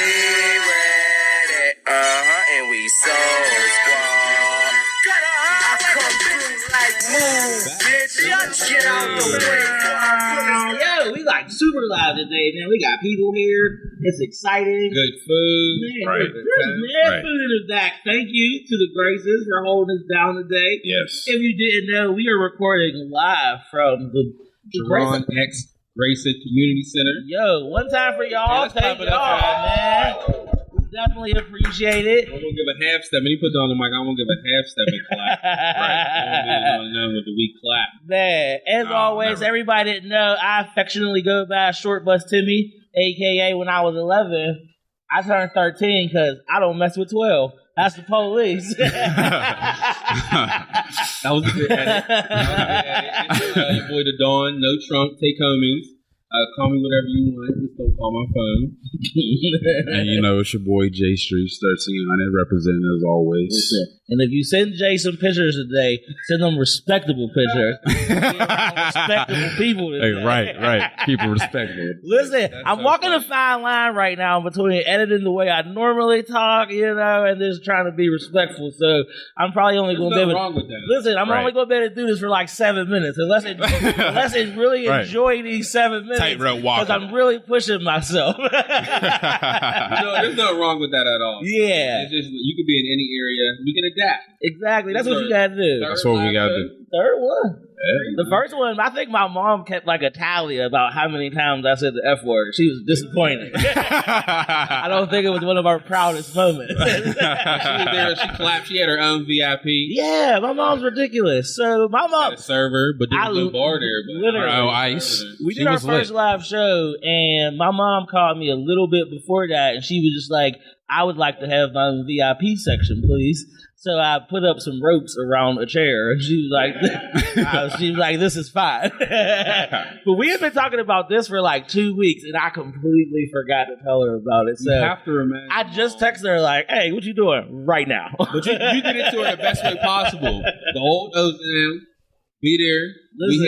ready. And we soul squad. I come through like move, bitch. Get out the way. Yo, we like super live today, man. We got people here. It's exciting. Good food. Man, Right. Right. Food is back. Thank you to the Graces for holding us down today. Yes. If you didn't know, we are recording live from the Ron X Grayson Community Center. Yo, one time for y'all. let's Thank clap it up, y'all, man. We definitely appreciate it. I'm gonna give a half step. When he put it on the mic, I'm gonna give a half step and clap. Right. None with the weak clap. Man, as always, never. everybody didn't know, I affectionately go by Short Bus Timmy, a.k.a. when I was 11, I turned 13 because I don't mess with 12. That's the police. That was a good edit. Your boy the Dawn, no trunk, take homies. Call me whatever you want. Just don't call my phone. And you know, it's your boy J Streets 1300 representing as always. And if you send Jay some pictures today, send them respectable pictures. Respectable people today. Hey, right. Keep it respectable. Listen, I'm walking a fine line right now between editing the way I normally talk, and just trying to be respectful. So I'm probably only going to be able to. Wrong with that. Listen, I'm only going to be able to do this for like 7 minutes, unless it really enjoy these 7 minutes. Tightrope walking. Because I'm really pushing myself. No, there's nothing wrong with that at all. Yeah. It's just you could be in any area. We can adapt. Exactly. That's what you got to do. That's what we got to do. Third one. Yeah. The first one, I think my mom kept like a tally about how many times I said the F word. She was disappointed. I don't think it was one of our proudest moments. She was there. She clapped. She had her own VIP. Yeah, my mom's ridiculous. So my mom, Had a server, but there was no bar there. But literally. Oh, ice. we She did our was first lit. live show, and my mom called me a little bit before that, and she was just like, "I would like to have my own VIP section, please." So I put up some ropes around a chair, and she was like, "This is fine." But we had been talking about this for like 2 weeks, and I completely forgot to tell her about it. So you have to remember. I just texted her like, "Hey, what you doing right now?" But you did it to her the best way possible. The old Ozan, be there, Listen, we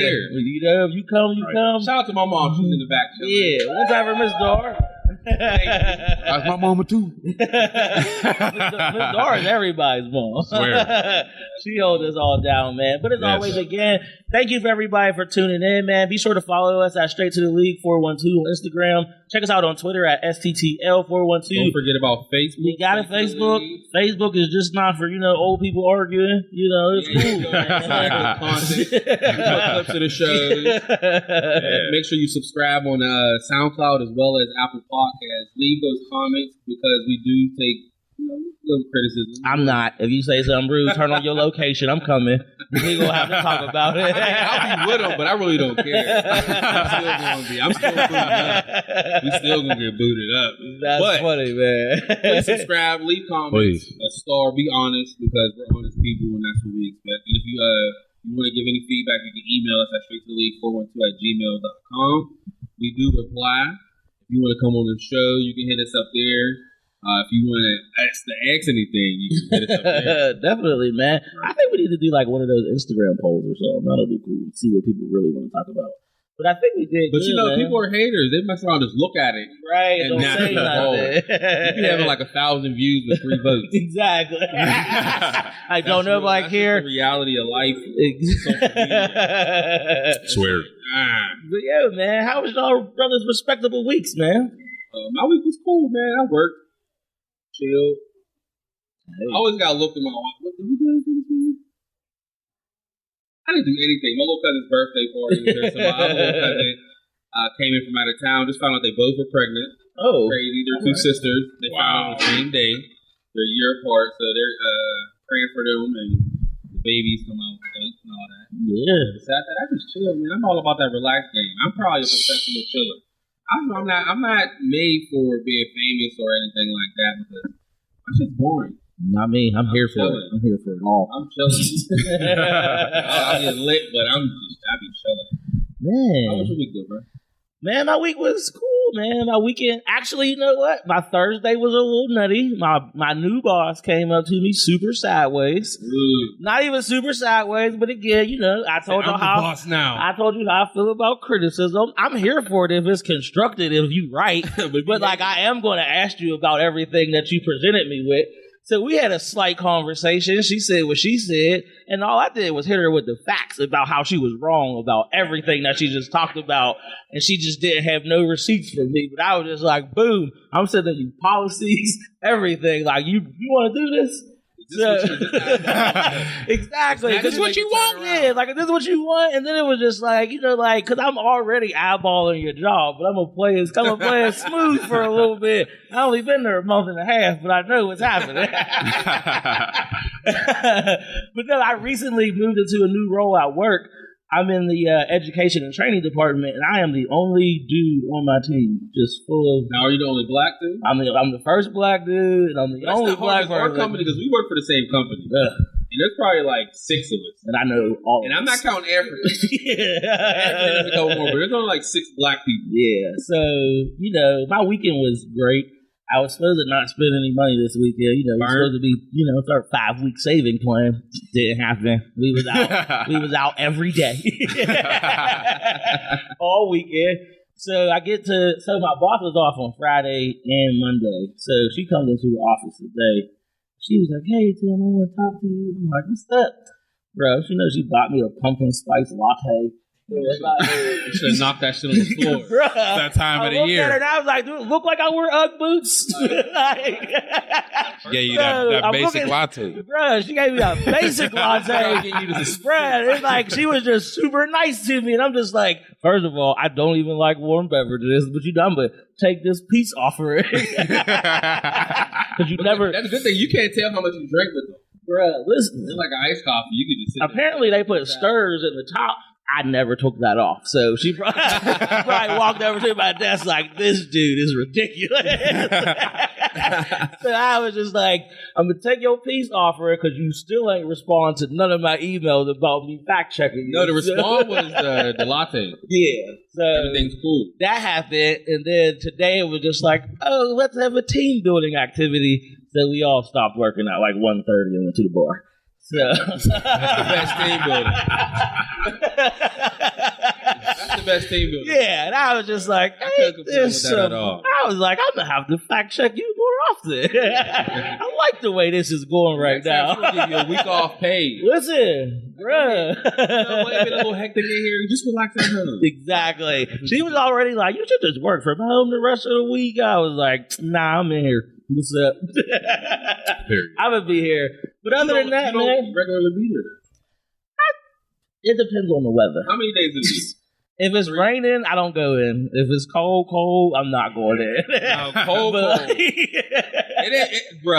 here. if you come, you come. Shout out to my mom. She's in the back. Yeah, one time for Miss Dar. That's my mama too. Miss Dar is everybody's mom. Swear. She holds us all down, man. But as always, again, thank you for everybody for tuning in, man. Be sure to follow us at Straight to the League 412 on Instagram. Check us out on Twitter at STTL412. Don't forget about Facebook. We got a Facebook. Facebook is just not for, old people arguing. It's cool. Content. Clips of the shows. Make sure you subscribe on SoundCloud as well as Apple Podcasts. Leave those comments because we do take little criticism. I'm not. If you say something rude, turn on your location. I'm coming. We're going to have to talk about it. I'll be with them, but I really don't care. I'm still booted up. We still going to get booted up. That's funny, man. Please subscribe, leave comments, Please. a star, be honest, because we're honest people and that's what we expect. And if you want to give any feedback, you can email us at straight2the league412@gmail.com. We do reply. If you want to come on the show, you can hit us up there. If you want to ask anything, you can hit us up there. Definitely, man. I think we need to do like one of those Instagram polls or something. That'll be cool. See what people really want to talk about. But I think we did. But good, man. people are haters. They mess around and just look at it. Right. And Don't not say be involved. nothing. You can have like 1,000 views with 3 votes. Exactly. I don't know if I That's care. the reality of life. Swear. But yeah, man, how was y'all brothers' respectable weeks, man? My week was cool, man. I worked, chilled. I always got to look at my watch. Did we do anything this weekend? I didn't do anything. My little cousin's birthday party was there. So my other little cousin came in from out of town. Just found out they both were pregnant. Oh. Crazy. They're two sisters. They found out on the same day. They're a year apart. So they're praying for them and the babies come out and all that. Yeah. Besides that, I just chill, man. I'm all about that relaxed game. I'm probably a professional chiller. I'm not made for being famous or anything like that because my shit's boring. Not me. I'm here for it. I'm here for it all. I'm chilling. I'll get lit, but I be chilling. Man. How was your week, though, bro? Man, my week was cool, cool, man. My weekend, actually, you know what? My Thursday was a little nutty. My new boss came up to me super sideways. Not even super sideways, but again, you know, I told you how boss now. I told you how I feel about criticism. I'm here for it if it's constructive, if you right. but like, I am going to ask you about everything that you presented me with. So we had a slight conversation. She said what she said, and all I did was hit her with the facts about how she was wrong about everything that she just talked about, and she just didn't have no receipts for me. But I was just like, boom, I'm sending you policies, everything. Like, you want to do this? Exactly. This is what you want? Yeah, like, this is what you want. And then it was just like, you know, like, because I'm already eyeballing your job, but I'm going to play it smooth for a little bit. I only been there a month and a half, but I know what's happening. But no, I recently moved into a new role at work. I'm in the education and training department, and I am the only dude on my team, just full of. Now, are you the only black dude? I'm the first black dude, and I'm the only black person. Our company, because we work for the same company, and there's probably like 6 of us, and I know all. And of I'm us. not counting Africans. Africans a couple more, but there's only like 6 black people. Yeah, so you know, my weekend was great. I was supposed to not spend any money this weekend. You know, we were supposed to be, you know, start 5-week saving plan. Didn't happen. We was out every day. All weekend. So my boss was off on Friday and Monday. So she comes into the office today. She was like, "Hey, Tim, I want to talk to you." I'm like, "What's up?" Bro, she knows she bought me a pumpkin spice latte. You should have knocked that shit on the floor. Bruh, that time of the year. And I was like, "Dude, look like I wear Ugg boots." Yeah, you that basic latte. Bruh, she gave me a basic latte. Bruh, it's like she was just super nice to me. And I'm just like, first of all, I don't even like warm beverages, but you done, but take this peace offering. Because you never. That's a good thing. You can't tell how much you drink with them. Bruh, listen. It's like an iced coffee. You can just sit apparently they put stirs in the top. I never took that off. So she probably walked over to my desk like, this dude is ridiculous. So I was just like, I'm going to take your peace offering because you still ain't respond to none of my emails about me fact checking you. No, the response was the latte. Yeah. So everything's cool. That happened. And then today it was just like, oh, let's have a team building activity. So we all stopped working at like 1:30 and went to the bar. So that's the best team building. That's the best team building. Yeah, and I was just like, hey, I was like, I'm gonna have to fact check you more often. I like the way this is going right now. I'm gonna give you a week off pay. Listen, bruh. It's been a little hectic in here. Just relax at home. Exactly. She was already like, you should just work from home the rest of the week. I was like, nah, I'm in here. What's up? I'm gonna be here. But other than that, you man, regularly be here. It depends on the weather. How many days a week? If it's raining, I don't go in. If it's cold, I'm not going in. No, cold. Bro,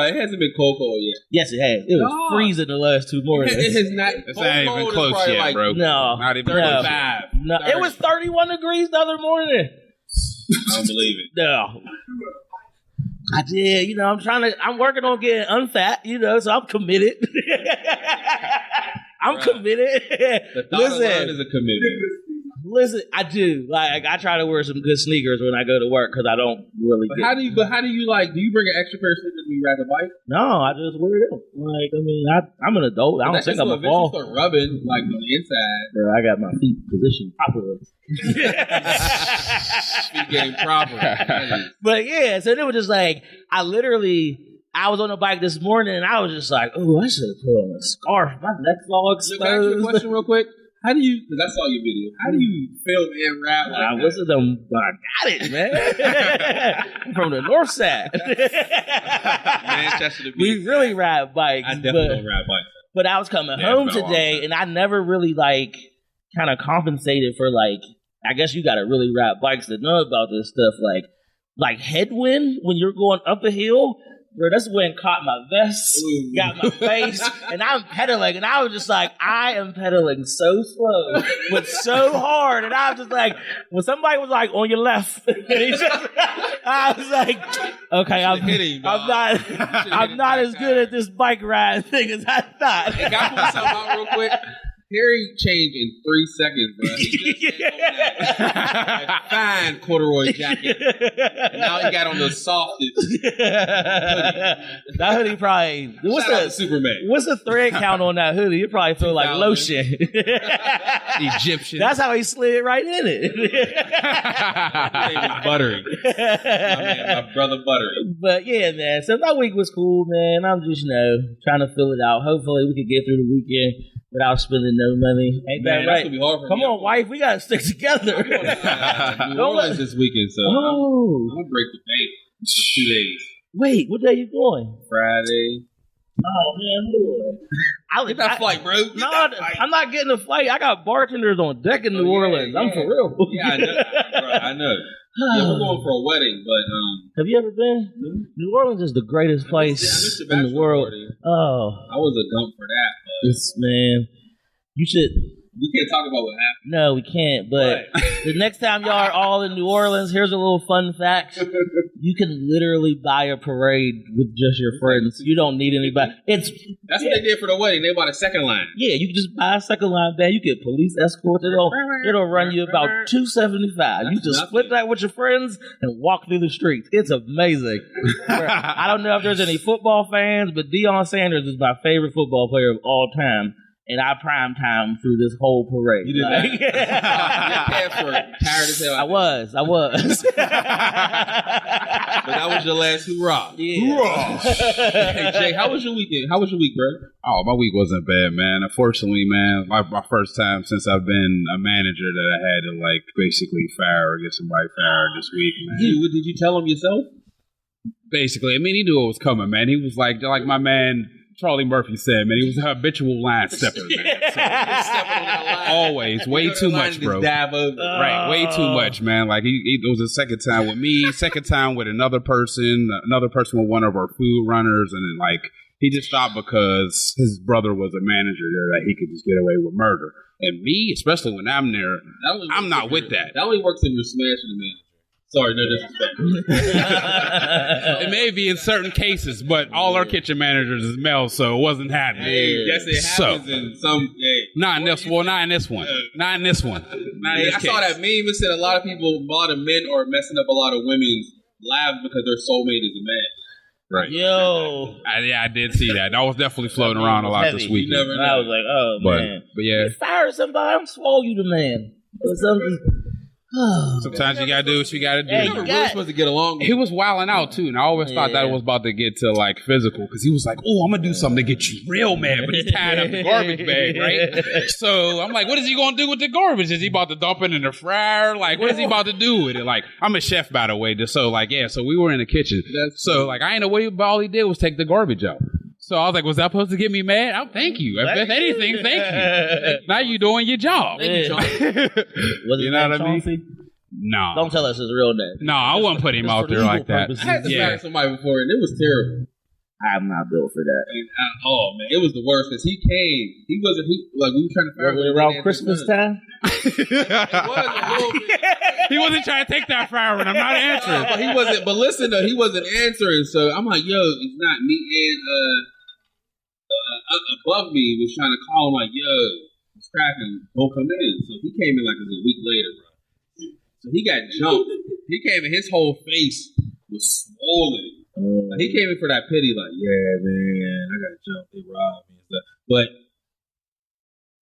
it hasn't been cold yet. Yes, it has. It was freezing the last 2 mornings. It has not. It's not even close yet, like, bro. No, not even 35. No, it was 31 degrees the other morning. I don't believe it. No. I did, you know, I'm working on getting unfat, you know, so I'm committed. I'm committed. The thought alone is a commitment. Listen, I do. Like, I try to wear some good sneakers when I go to work because I don't really But how do you like, do you bring an extra pair of sneakers when you ride the bike? No, I just wear them. Like, I mean, I'm an adult. I don't think I'm a ball. Start rubbing, like, on the inside. Bro, I got my feet positioned properly. Feet getting proper. But yeah, so it was just like, I was on the bike this morning and I was just like, oh, I should have put on a scarf. My neck's all exposed. Can I ask you a question real quick? How do you, because I saw your video, how do you film and rap like that? I got it, man. I'm from the north side. Manchester to we really ride bikes. I definitely don't ride bikes. But I was coming home today and I never really like kind of compensated for like, I guess you got to really ride bikes to know about this stuff. Like headwind when you're going up a hill. Bro, that's when caught my vest, got my face, and I'm pedaling, and I was just like, I am pedaling so slow, but so hard, and I was just like, when somebody was like, on your left, I was like, okay, I'm not as good at this bike ride thing as I thought. Hey, can I point something out real quick? Harry changed in 3 seconds, bro. He just had on that fine corduroy jacket. And now he got on the softest hoodie. That hoodie probably. Shout out to Superman. What's the thread count on that hoodie? It probably feel like lotion. Egyptian. That's how he slid right in it. His name is Buttery. My brother Buttery. But yeah, man. So my week was cool, man. I'm just, trying to fill it out. Hopefully we can get through the weekend without spending no money. Ain't that right? That's gonna be hard for Come me. on, wife. We gotta stick together. New Orleans this weekend, so I'm gonna break the bank for 2 days. Wait, what day you going? Friday. Oh man, Get that flight, bro. No, I'm not getting a flight. I got bartenders on deck in New Orleans. I'm for real. Yeah, I know. Bro, I know. Yeah, we're going for a wedding, but have you ever been? Mm-hmm. New Orleans is the greatest place in the world. Party. Oh, I was a dump for that. But man, you should. We can't talk about what happened. No, we can't. But the next time y'all are all in New Orleans, here's a little fun fact. You can literally buy a parade with just your friends. You don't need anybody. That's what they did for the wedding. They bought a second line. Yeah, you can just buy a second line band. You get police escort. It'll run you about $275. You just split that with your friends and walk through the streets. It's amazing. I don't know if there's any football fans, but Deion Sanders is my favorite football player of all time. And I prime time through this whole parade. You did that? Your pants were tired as hell. I was. But that was your last hoorah. Yeah. Hoorah. Hey, Jay, how was your weekend? How was your week, bro? Oh, my week wasn't bad, man. Unfortunately, man, my first time since I've been a manager that I had to, basically fire or get somebody fired this week, man. Did you tell him yourself? Basically. I mean, he knew it was coming, man. He was like my man Charlie Murphy said, man, he was a habitual line stepper, man. So, always. Way too much, bro. Right. Way too much, man. It was the second time with me, second time with another person with one of our food runners, and then, he just stopped because his brother was a manager there that he could just get away with murder. And me, especially when I'm there, I'm not with that. That only works if you're smashing a manager. Sorry, no disrespect. It may be in certain cases, but all our kitchen managers is male, so it wasn't happening. Yes, it happens in some. Not in this one. Not in this one. Not in this one. I saw that meme. It said a lot of men are messing up a lot of women's lives because their soulmate is a man. Right. Yo. I did see that. That was definitely floating around a lot this weekend. I was like, oh, man. But yeah. You fire somebody, I'm swole you the man. Or something. Sometimes you gotta do what you gotta do. Hey, we're really supposed to get along. He was wilding out too, and I always thought that it was about to get to physical, because he was like, "Oh, I'm gonna do something to get you real mad," but he's tied up the garbage bag, right? So I'm like, "What is he gonna do with the garbage? Is he about to dump it in the fryer? What is he about to do with it?" I'm a chef, by the way, so we were in the kitchen. I ain't know what all he did was take the garbage out. So I was like, was that supposed to get me mad? Oh, thank you. If anything, thank you. Now you doing your job. Was it what I mean? No. Don't tell us his real name. No, I wouldn't put him out there like that. I had to fire somebody before, and it was terrible. I'm not built for that. And man, it was the worst because he came. He wasn't. We were trying to fire him around Christmas time. It was a little bit. He wasn't trying to take that fire, and I'm not answering. But he wasn't. But listen, though, he wasn't answering. So I'm like, yo, it's not me. And above me was trying to call him like, yo, it's cracking. Don't come in. So he came in a week later, bro. So he got jumped. He came in. His whole face was swollen. He came in for that pity, yeah, man, I got jumped. They robbed me and stuff. But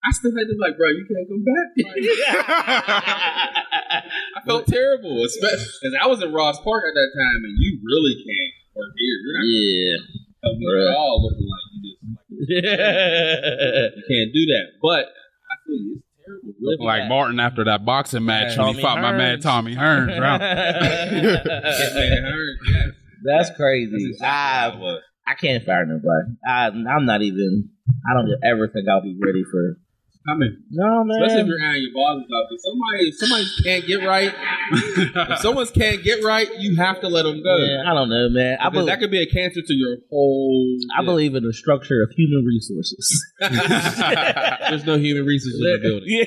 I still had to bro, you can't come back. I felt terrible, especially because I was in Ross Park at that time, and you really can't work here. You're not help me at all, looking like you just you can't do that. But I feel you. It's terrible. Looking like Martin after that boxing match when he fought my man Tommy Hearns. Right? Yes. That's crazy. I can't fire nobody. I'm not even. I don't ever think I'll be ready for. No, man. Especially if you're out your bosses out there. Somebody can't get right. If someone can't get right, you have to let them go. Yeah, I don't know, man. That could be a cancer to your whole. I believe in the structure of human resources. There's no human resources in the building.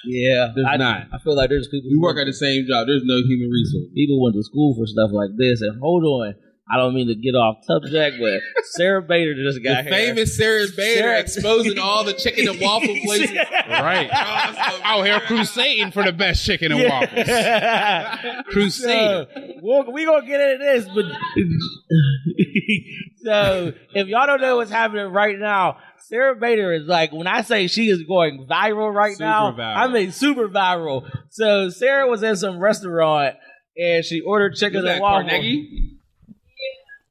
Yeah. There's not. I feel like there's people. We work at the same job. There's no human resources. People went to school for stuff like this, and hold on. I don't mean to get off subject, but Sarah Bader just got here. Famous Sarah Bader exposing all the chicken and waffle places. Right. Out here crusading for the best chicken and waffles. Crusading. So, we gonna get into this, but so if y'all don't know what's happening right now, Sarah Bader is like, when I say she is going viral right now, I mean super viral. So Sarah was in some restaurant and she ordered chicken and waffles. Carnegie?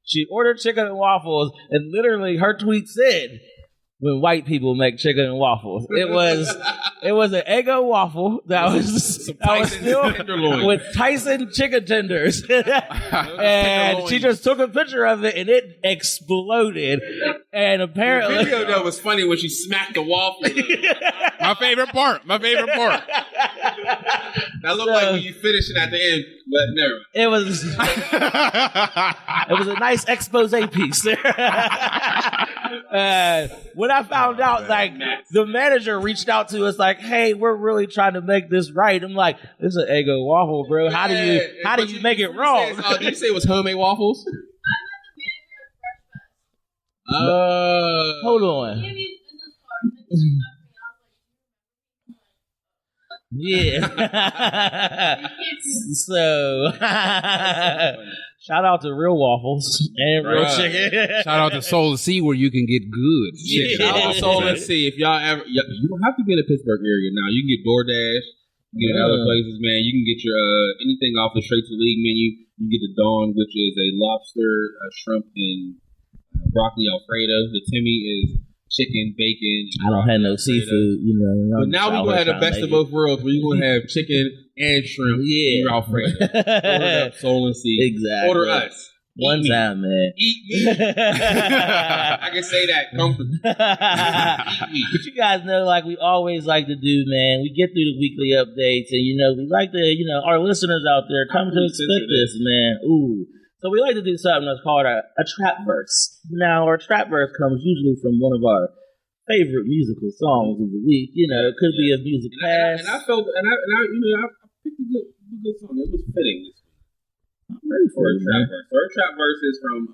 She ordered chicken and waffles, and literally her tweet said, "When white people make chicken and waffles." It was an Eggo waffle that was filled with Tyson chicken tenders, and she just took a picture of it, and it exploded. And apparently, the video though was funny when she smacked the waffle. My favorite part. That looked like when you finish it at the end, but never. It was a nice expose piece there. When I found out, like, the manager reached out to us, like, "Hey, we're really trying to make this right." I'm like, "This is an Eggo waffle, bro. How do you make it wrong?" Did you say it was homemade waffles? Hold on. Yeah. So, shout out to Real Waffles and Real Chicken. Shout out to Soul and Sea where you can get good. Shout out to Soul and Sea. If y'all ever, you don't have to be in the Pittsburgh area now. You can get DoorDash. You can get other places, man. You can get your anything off the Straight to League menu. You can get the Dawn, which is a lobster, shrimp, and broccoli Alfredo. The Timmy is chicken, bacon. I don't have no seafood, you know. But now we're going to have the best of both worlds where you're going to have chicken and shrimp in your Alfredo. Order up Soul and Sea. Exactly. Order us. One time, man. Eat me. I can say that comfortably. Eat me. But you guys know, like we always like to do, man, we get through the weekly updates and, we like to, our listeners out there come to expect this, man. Ooh. So we like to do something that's called a trap verse. Now, our trap verse comes usually from one of our favorite musical songs of the week. It could be a music pass. And I felt, I picked a good song. It was fitting this week. I'm ready for a trap verse. So our trap verse is from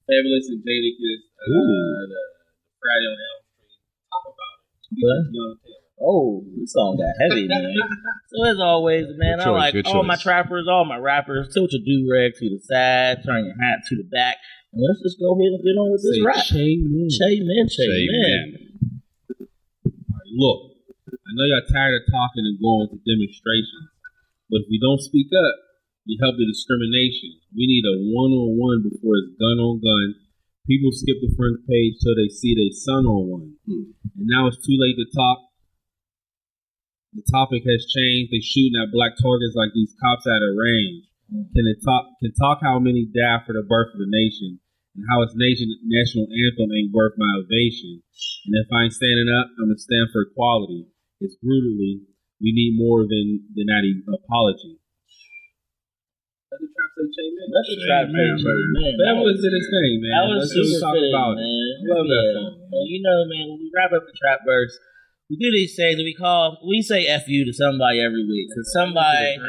Fabulous and Jadakiss, the Friday on Elm Street. Talk about it. Oh, this song got heavy, man. So as always, man, I like all my trappers, all my rappers. Tilt your do-rag to the side, turn your hat to the back, and let's just go ahead and get on with this rap. Amen. Look, I know y'all tired of talking and going to demonstrations, but if we don't speak up, you help the discrimination. We need a one-on-one before it's gun on gun. People skip the front page till they see their son on one. And now it's too late to talk. The topic has changed. They shooting at black targets like these cops at a range. Can talk how many died for the birth of the nation and how its national anthem ain't worth my ovation. And if I ain't standing up, I'm gonna stand for equality. It's brutally. We need more than that apology. Let the trap say J-Man. Let the trap say J-Man. That was in his thing, man. That was super fitting, man. I love that song. Man, when we wrap up the trap verse, we do these things that we say F you to somebody every week. Cause somebody,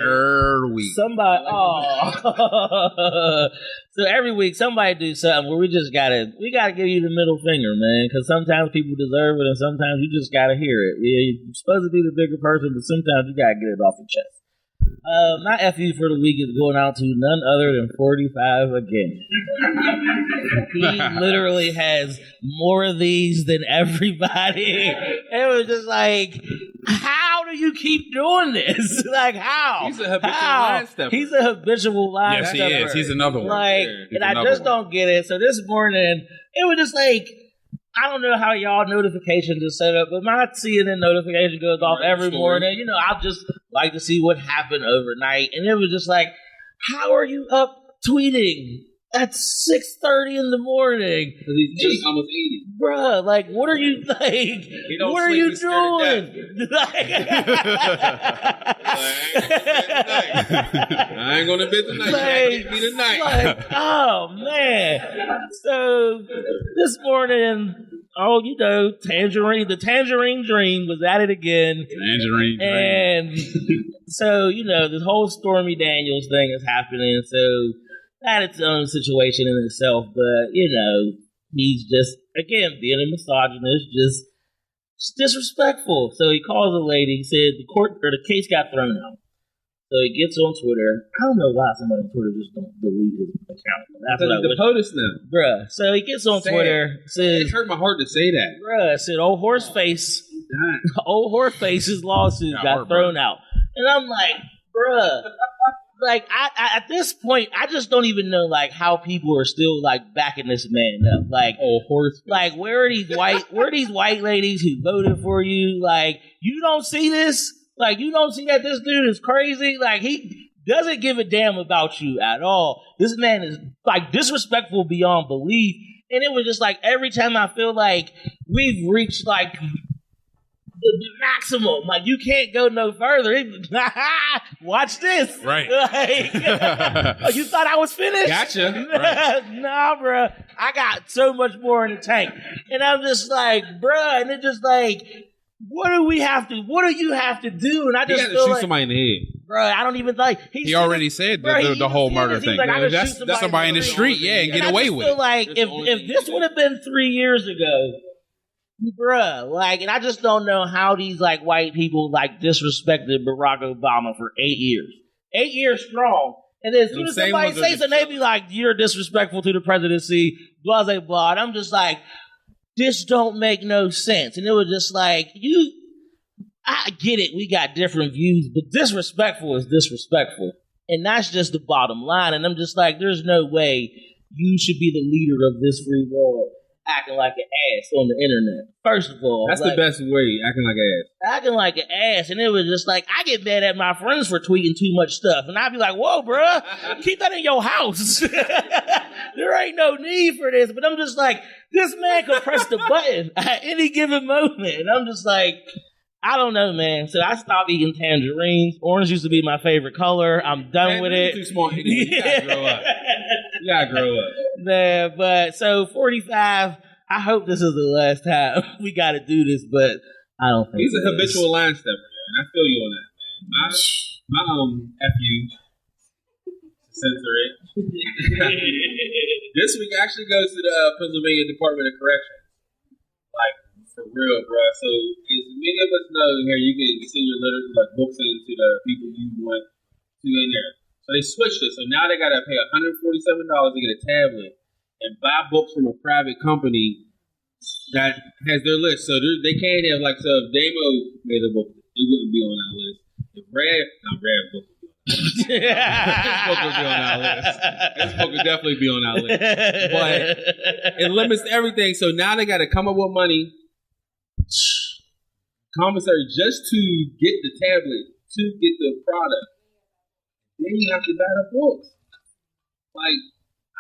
so every week somebody do something where we gotta give you the middle finger, man. Cause sometimes people deserve it and sometimes you just gotta hear it. Yeah, you're supposed to be the bigger person, but sometimes you gotta get it off your chest. My FU for the week is going out to none other than 45 again. He literally has more of these than everybody. It was just like, how do you keep doing this? Like, how? He's a habitual line stepper. He's a habitual line stepper. Yes, he is. He's another one. And I just don't get it. So this morning, it was just like, I don't know how y'all notifications are set up, but my CNN notification goes off every morning. I just like to see what happened overnight. And it was just like, how are you up tweeting at 6:30 in the morning? Because he's almost 80. Bruh, like, what are you, like, what are you doing? I ain't gonna bid tonight. Like, me tonight. Like, oh, man. So, this morning, the Tangerine Dream was at it again. Tangerine Dream. And so, this whole Stormy Daniels thing is happening. So, had its own situation in itself, but he's just again being a misogynist, just disrespectful. So he calls a lady, said the case got thrown out. So he gets on Twitter. I don't know why somebody on Twitter just don't delete his account. That's what I wish. POTUS now. Bruh. So he gets on Twitter, says... It hurt my heart to say that. Bruh, said, old Horseface's lawsuit got thrown out. And I'm like, bruh. Like, I at this point, I just don't even know, like, how people are still, like, backing this man up. Like, like, where are these white ladies who voted for you? Like, you don't see this? Like, you don't see that this dude is crazy? Like, he doesn't give a damn about you at all. This man is, like, disrespectful beyond belief. And it was just, like, every time I feel like we've reached, like, the maximum. Like, you can't go no further. Watch this. Right. Like, oh, you thought I was finished? Gotcha. Right. Nah, bruh. I got so much more in the tank. And I'm just like, bruh. And it's just like... What do you have to do? And I just feel shoot like, somebody in the head. Bro, I don't even like. He already said the whole murder thing. Like, that's somebody in the street, and get away with it. I feel like if this would have been 3 years ago, bruh, like, and I just don't know how these like white people like disrespected Barack Obama for 8 years, 8 years strong. And then as soon as somebody says something, they be like, "You're disrespectful to the presidency," blah blah blah. And I'm just like, this don't make no sense. And it was just like, I get it, we got different views, but disrespectful is disrespectful. And that's just the bottom line. And I'm just like, there's no way you should be the leader of this free world acting like an ass on the internet. First of all. That's the best way, acting like an ass. Acting like an ass. And it was just like, I get mad at my friends for tweeting too much stuff. And I'd be like, whoa, bruh, keep that in your house. There ain't no need for this. But I'm just like, this man could press the button at any given moment. And I'm just like, I don't know, man. So I stopped eating tangerines. Orange used to be my favorite color. I'm done with it. Too small. You gotta grow up. You gotta grow up. Yeah, but so 45, I hope this is the last time we got to do this, but I don't think he's a habitual line stepper, and I feel you on that, man. My FU, censor it. This week actually goes to the Pennsylvania Department of Corrections. Like, for real, bro. So, as many of us know here, you can send your letters, like books in to the people you want to in there. So they switched it. So now they got to pay $147 to get a tablet and buy books from a private company that has their list. So they can't have, like, so if Damo made a book, it wouldn't be on our list. If Rad book would be on this book would be on our list. This book would definitely be on our list. But it limits everything. So now they got to come up with money, commissary, just to get the tablet, to get the product. Then you have to buy the books. Like,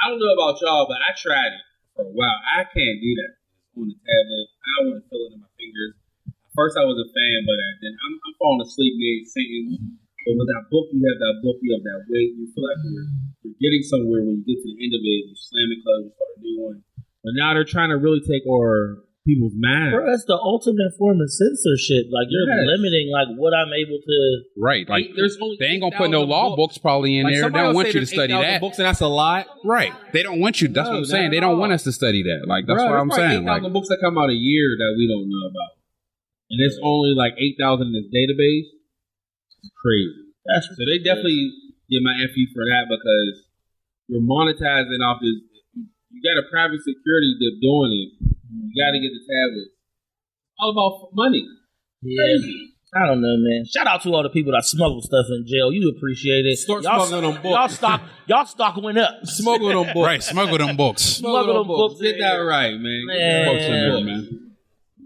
I don't know about y'all, but I tried it for a while. I can't do that on the tablet. I want to feel it in my fingers. At first, I was a fan, but then I'm falling asleep mid sentence. But with that book, you have that book, you have that weight. You feel like you're getting somewhere. When you get to the end of it, you slam it closed, you start a new one. But now they're trying to really take over people's minds. Bro, that's the ultimate form of censorship. Like, you're limiting, like, what I'm able to... Right. Like, they ain't going to put no law books probably in there. They don't want you to study that. Books, and that's a lot. Right. They don't want you. That's what I'm saying. They don't want us to study that. Like, that's what I'm saying. Like, 8,000 books that come out a year that we don't know about. And there's only, like, 8,000 in this database. It's crazy. So they definitely get my FE for that, because you're monetizing off this. You got a private security that's doing it. You got to get the tablet. All about money. Yeah. Crazy. I don't know, man. Shout out to all the people that smuggle stuff in jail. You appreciate it. Start smuggling them books. Y'all stock went up. Smuggle them books. Right, smuggle them books. Smuggle them books. Get that right, man. Books in there, man.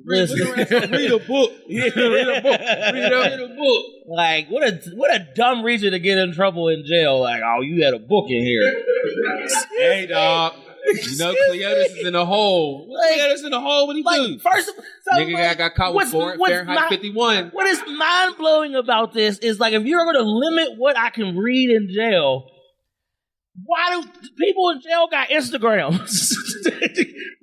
Read a book. Yeah. Read a book. Read a book. Like, what a dumb reason to get in trouble in jail. Like, oh, you had a book in here. Hey, dog. You know, Cleotis is in the hole. Cleotis in the hole. What he do? First, nigga got caught with Fahrenheit 51. What is mind blowing about this is, like, if you're going to limit what I can read in jail, Why do people in jail got Instagrams?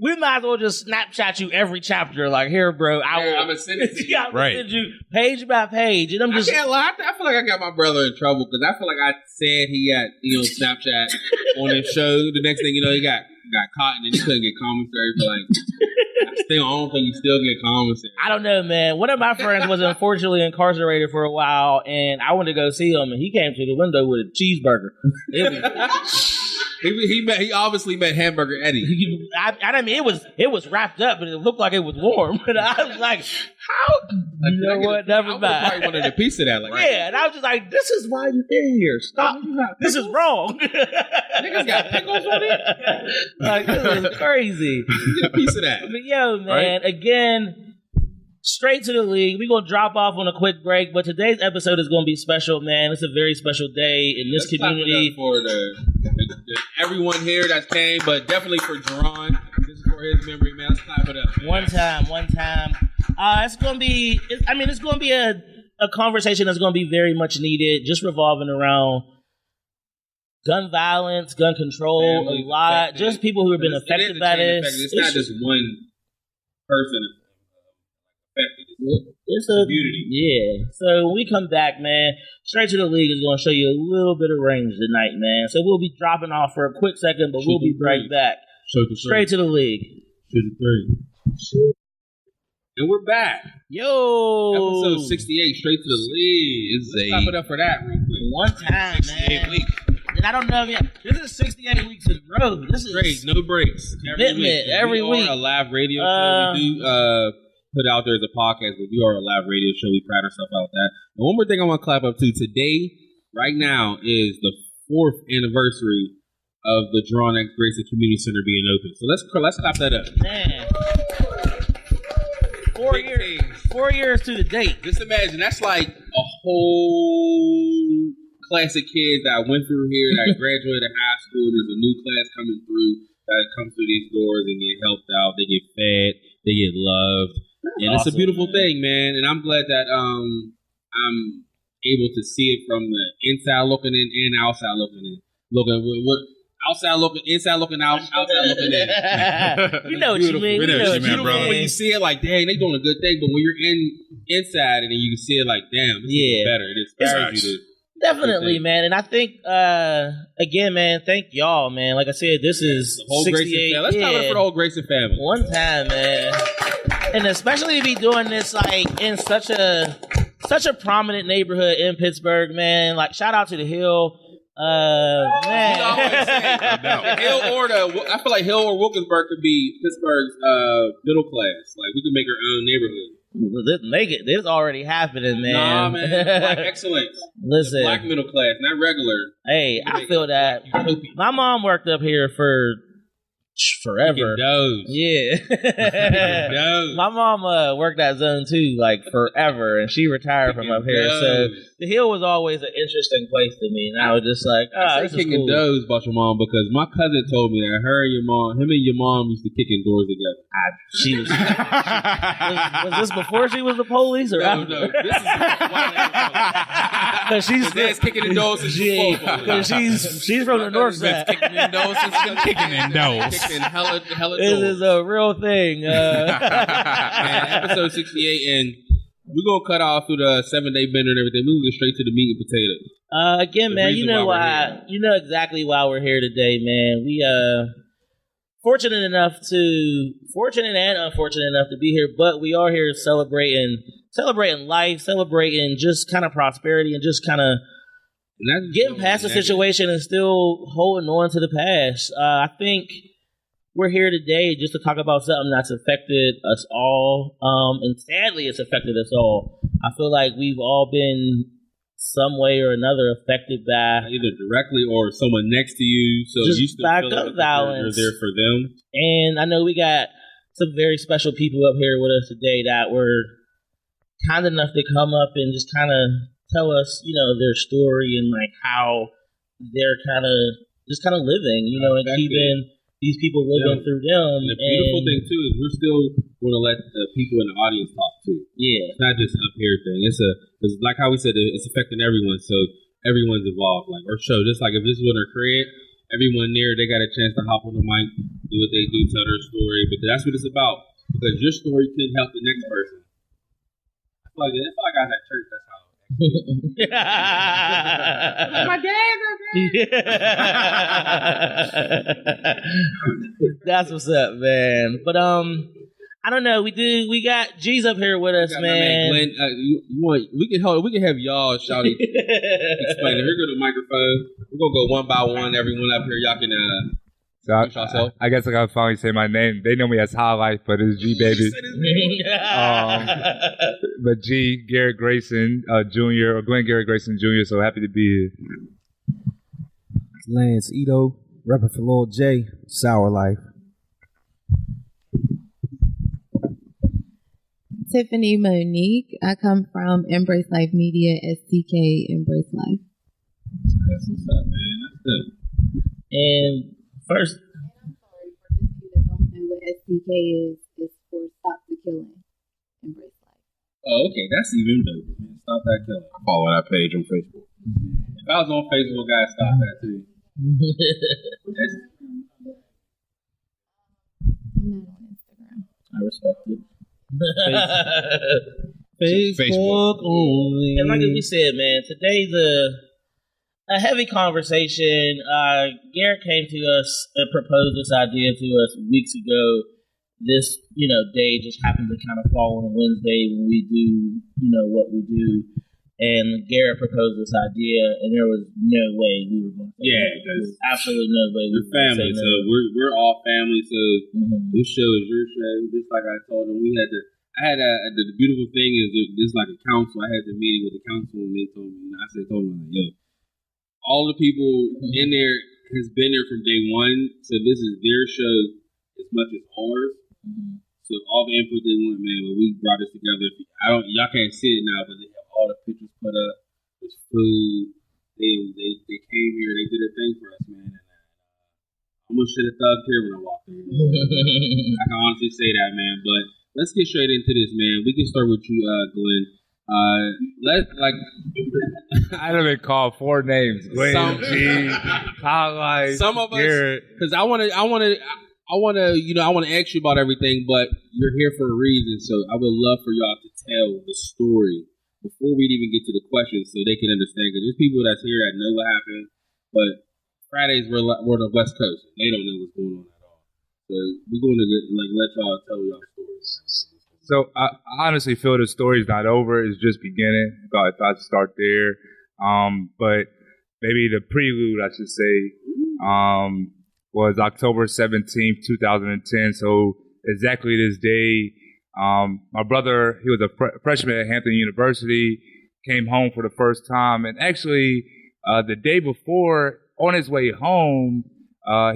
We might as well just Snapchat you every chapter. Like, here, bro, I'm gonna send it to you. I'm gonna send you page by page, and I'm just. I can't lie. I feel like I got my brother in trouble because I feel like I said he got Snapchat on his show. The next thing you know, he got caught and then he couldn't get commissary for like. I don't think you still get commissary. I don't know, man. One of my friends was unfortunately incarcerated for a while, and I went to go see him, and he came to the window with a cheeseburger. He obviously met Hamburger Eddie. I mean, it was wrapped up, but it looked like it was warm. And I was like, how? You know what? Never mind. I probably wanted a piece of that. Like, yeah, and I was just like, this is why you're in here. Stop. This is wrong. Niggas got pickles on it. Like, this is crazy. Get a piece of that. But yo, man, again, straight to the league. We're going to drop off on a quick break, but today's episode is going to be special, man. It's a very special day in this community. For everyone here that came, but definitely for Jerron. This is for his memory, man. Let's clap it up. Man. One time. It's going to be, it's going to be a conversation that's going to be very much needed, just revolving around gun violence, gun control, Families a lot. affected. Just people who have been affected by this. It's not just one person affected. It's a community. Yeah. So when we come back, man, Straight to the League is going to show you a little bit of range tonight, man. So we'll be dropping off for a quick second, but we'll be right back. Straight to the League. And we're back. Yo. Episode 68, Straight to the League. Let's clap it up for that real quick. One time, 68 man. weeks. And I don't know if this is 68 weeks in a row. This is great, no breaks. Every week. We are a live radio show. We do put out there as a podcast, but we are a live radio show. We pride ourselves out that. And one more thing I want to clap up to. Today, right now, is the 4th anniversary of the Drawn X Grayson Community Center being open. So let's clap that up. Man. 4 years to the date. Just imagine, that's like a whole class of kids that went through here, that graduated high school. There's a new class coming through that comes through these doors and get helped out. They get fed. They get loved. And awesome, it's a beautiful thing, man. And I'm glad that I'm able to see it from the inside looking in and outside looking in. Outside looking, inside looking out, outside looking in. You know what you mean. It's beautiful when you see it like, dang, they doing a good thing. But when you're inside and then you can see it like, damn, this is better. It inspires you to. Definitely, man. And I think, again, man, thank y'all, man. Like I said, this is the whole 68. Grayson family. Let's cover it for the whole Grayson family. One time, man. And especially to be doing this, like, in such a prominent neighborhood in Pittsburgh, man. Like, shout out to the Hill. Man. Hill I feel like Hill or Wilkinsburg could be Pittsburgh's middle class. Like, we could make our own neighborhood. Make it. This already happening, man. Nah, man. Black excellence. Listen. Black middle class, not regular. Hey, I feel that. My mom worked up here for forever. Yeah. My mom worked at Zone 2 like forever, and she retired from up here. So the Hill was always an interesting place to me, and I was just like, this is cool. Does about your mom because my cousin told me that him and your mom used to kick in doors together. She was. Was this before she was the police or after? No. This is because kicking in doors since because she's from the north side. Kicking in doors since kicking in doors. Kicking hella this is a real thing. Episode 68, and we're gonna cut off through the 7-day bender and everything. We're gonna get straight to the meat and potatoes. Again, man, you know why? You know exactly why we're here today, man. We fortunate and unfortunate enough to be here, but we are here celebrating life, celebrating just kind of prosperity, and just kind of getting past the situation and still holding on to the past. I think we're here today just to talk about something that's affected us all, and sadly, it's affected us all. I feel like we've all been some way or another affected by either directly or someone next to you. So just you still by feel gun violence. You're there for them. And I know we got some very special people up here with us today that were kind enough to come up and just kind of tell us, their story and like how they're kind of living, and keeping these people living through them. And the beautiful thing too is we're still going to let the people in the audience talk too. Yeah, it's not just up here thing. It's like how we said, it's affecting everyone. So everyone's involved. Like our show, just like if this was in our crib, everyone there, they got a chance to hop on the mic, do what they do, tell their story. But that's what it's about. Because your story can help the next person. I feel like I got that church. That's how. My dad's That's what's up, man. But I don't know. We got G's up here with us, man. Glenn, we can have y'all shouting explain it. Here go the microphone. We're gonna go one by one. Everyone up here, y'all can I guess I gotta finally say my name. They know me as High Life, but it's G baby. But G Garrett Grayson Jr. or Glenn Garrett Grayson Jr. So happy to be here. Lance Ito, repping for Lil J, Sour Life. Tiffany Monique. I come from Embrace Life Media, STK Embrace Life. That's what's up, man. That's good. And first, I'm sorry for those of you that don't know what STK is. It's for Stop the Killing. Embrace Life. Oh, okay, that's even better. Man. Stop that killing. I follow that page on Facebook. If I was on Facebook, guys, stop that too. I'm not on Instagram. I respect it. Facebook only. And like we said, man, today's a heavy conversation. Garrett came to us and proposed this idea to us weeks ago. This, day just happened to kind of fall on a Wednesday when we do, what we do. And Garrett proposed this idea, and there was no way we were going to say no. There was absolutely no way we were going to say no. So we're all family. So this show is your show. Just like I told them, the beautiful thing is this like a council. I had the meeting with the council, and they told me, told them, yo, all the people in there has been there from day one. So this is their show as much as ours. So all the input they want, man. But we brought this together. Y'all can't see it now, but they have all the pictures put up. There's food. They came here. They did a thing for us, man. And I almost should have thugged here when I walked in. I can honestly say that, man. But let's get straight into this, man. We can start with you, Glenn. I done been called 4 names. Glenn, G, Highlight, some of us, Garrett. because I want to ask you about everything, but you're here for a reason. So I would love for y'all to tell the story before we even get to the questions, so they can understand. Because there's people that's here that know what happened, but Fridays we're on the West Coast. They don't know what's going on at all. So we're going to let y'all tell y'all stories. So I honestly feel the story's not over. It's just beginning. I thought I'd start there. But maybe the prelude, I should say, was October 17th, 2010. So exactly this day, my brother, he was a freshman at Hampton University, came home for the first time. And actually, the day before, on his way home,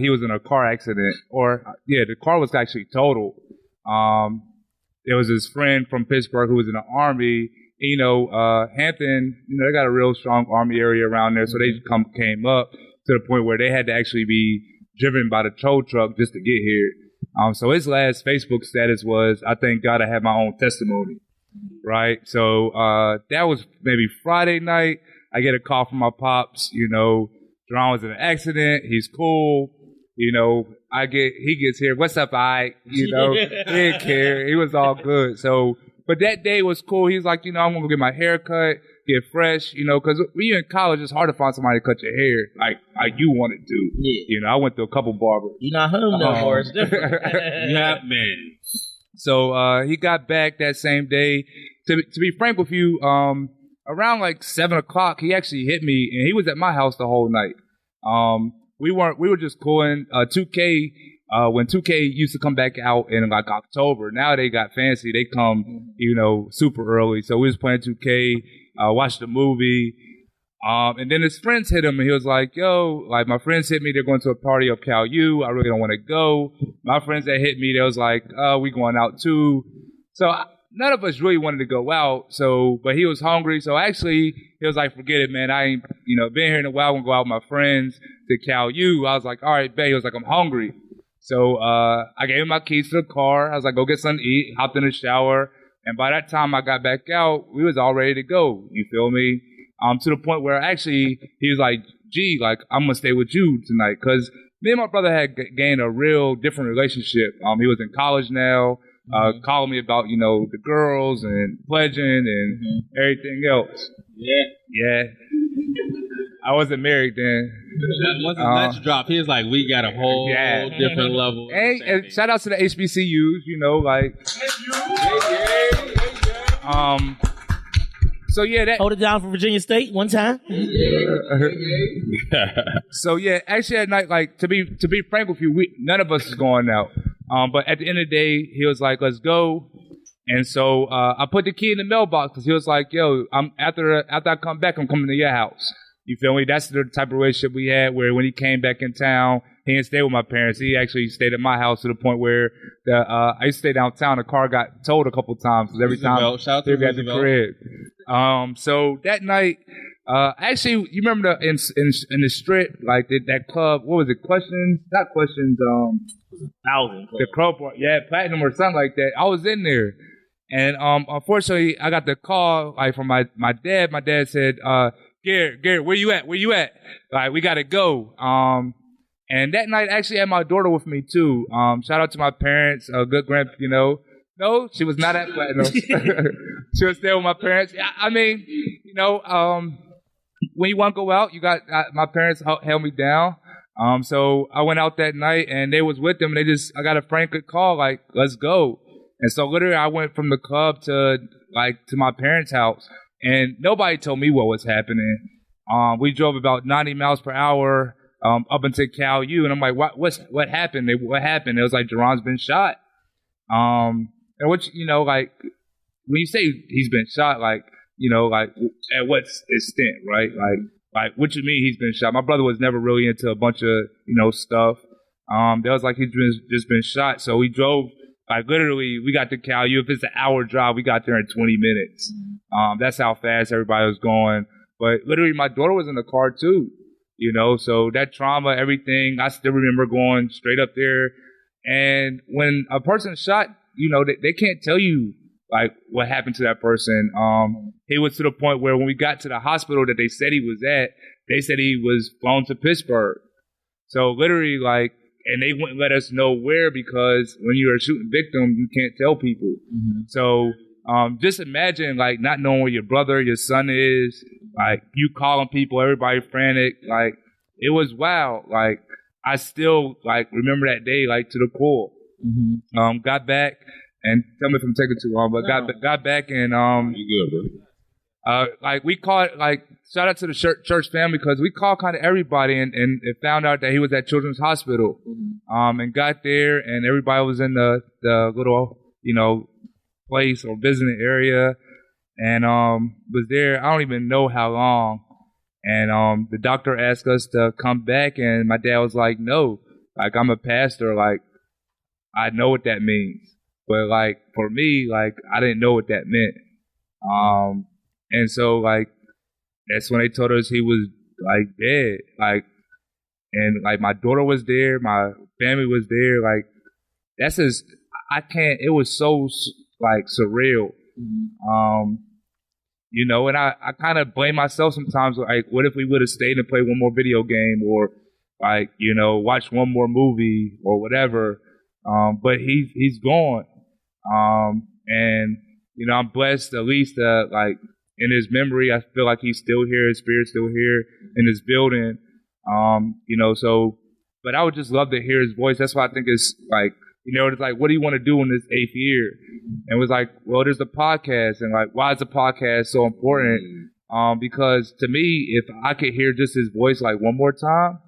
he was in a car accident. The car was actually totaled. There was his friend from Pittsburgh who was in the Army. Hampton, they got a real strong Army area around there. So they came up to the point where they had to actually be driven by the tow truck just to get here. So his last Facebook status was, I thank God I had my own testimony. Right? So that was maybe Friday night. I get a call from my pops, Jerron was in an accident. He's cool. He gets here. What's up, he didn't care. He was all good. So, but that day was cool. He's like, I'm going to get my hair cut, get fresh, because when you're in college, it's hard to find somebody to cut your hair like you want to do. Yeah. I went to a couple barbers. You're not home no more. It's different. Yeah, man. So, he got back that same day. To be frank with you, around like 7 o'clock, he actually hit me, and he was at my house the whole night. We were just cooling. 2K, when 2K used to come back out in like October, now they got fancy. They come, super early. So we was playing 2K, watched the movie. And then his friends hit him and he was like, yo, like my friends hit me. They're going to a party of Cal U. I really don't want to go. My friends that hit me, they was like, we going out too. So none of us really wanted to go out. But he was hungry. So actually, he was like, forget it, man. I ain't, been here in a while. I'm going to go out with my friends to Cal U. I was like, all right, babe. He was like, I'm hungry. So I gave him my keys to the car. I was like, go get something to eat. Hopped in the shower. And by that time I got back out, we was all ready to go. You feel me? To the point where actually he was like, G, like, I'm gonna stay with you tonight. Cause me and my brother had gained a real different relationship. He was in college now, calling me about, the girls and pledging and everything else. Yeah. I wasn't married then. Once the nuts dropped, he was like, we got a whole different level. And shout out to the HBCUs, like. So yeah, that hold it down for Virginia State one time. So yeah, actually at night, like to be frank with you, none of us is going out. But at the end of the day, he was like, "Let's go." And so I put the key in the mailbox because he was like, "Yo, after I come back, I'm coming to your house." You feel me? That's the type of relationship we had. Where when he came back in town, he didn't stay with my parents. He actually stayed at my house to the point where I used to stay downtown. The car got towed a couple times because every time they got the crib. So that night, actually, you remember in the strip, like that club? What was it? Questions? Not questions. Thousand. The club, Platinum or something like that. I was in there, and unfortunately, I got the call like from my dad. My dad said, Garrett, where you at? Where you at? Like, we gotta go. And that night, I actually had my daughter with me too. Shout out to my parents, good grand, No, she was not at Platinum. She was there with my parents. I mean, when you want to go out, you got my parents held me down. So I went out that night and they was with them. And I got a frank call like, let's go. And so literally, I went from the club to my parents' house. And nobody told me what was happening. We drove about 90 miles per hour up into Cal U, and I'm like, what happened? What happened? It was like Jerron's been shot. And which like when you say he's been shot, like at what extent, right? Like what you mean he's been shot? My brother was never really into a bunch of stuff. There was like he's just been shot. So we drove. Like, literally, we got to Cal U. If it's an hour drive, we got there in 20 minutes. That's how fast everybody was going. But literally, my daughter was in the car, too. So that trauma, everything, I still remember going straight up there. And when a person's shot, they can't tell you, like, what happened to that person. He was to the point where when we got to the hospital that they said he was at, they said he was flown to Pittsburgh. So literally, like, and they wouldn't let us know where because when you're a shooting victim, you can't tell people. Mm-hmm. So just imagine, like, not knowing where your brother, your son is, like, you calling people, everybody frantic. Like, it was wild. Like, I still, like, remember that day, like, to the core. Mm-hmm. Got back, and tell me if I'm taking too long, but got back and you good, bro. Like, we called, like, shout out to the church family because we called kind of everybody and found out that he was at Children's Hospital. Mm-hmm. And got there and everybody was in the little, place or visiting area and was there. I don't even know how long. And the doctor asked us to come back and my dad was like, no, like I'm a pastor. Like I know what that means. But like for me, like I didn't know what that meant. And so like, that's when they told us he was like dead, like, and like my daughter was there, my family was there, like that's just it was so like surreal, and I kind of blame myself sometimes, like what if we would have stayed and played one more video game or like watch one more movie or whatever, but he's gone, and I'm blessed at least like. In his memory, I feel like he's still here. His spirit's still here in this building. So, but I would just love to hear his voice. That's why I think it's like, it's like, what do you want to do in this 8th year? And it was like, well, there's a podcast. And like, why is the podcast so important? Because to me, if I could hear just his voice like one more time,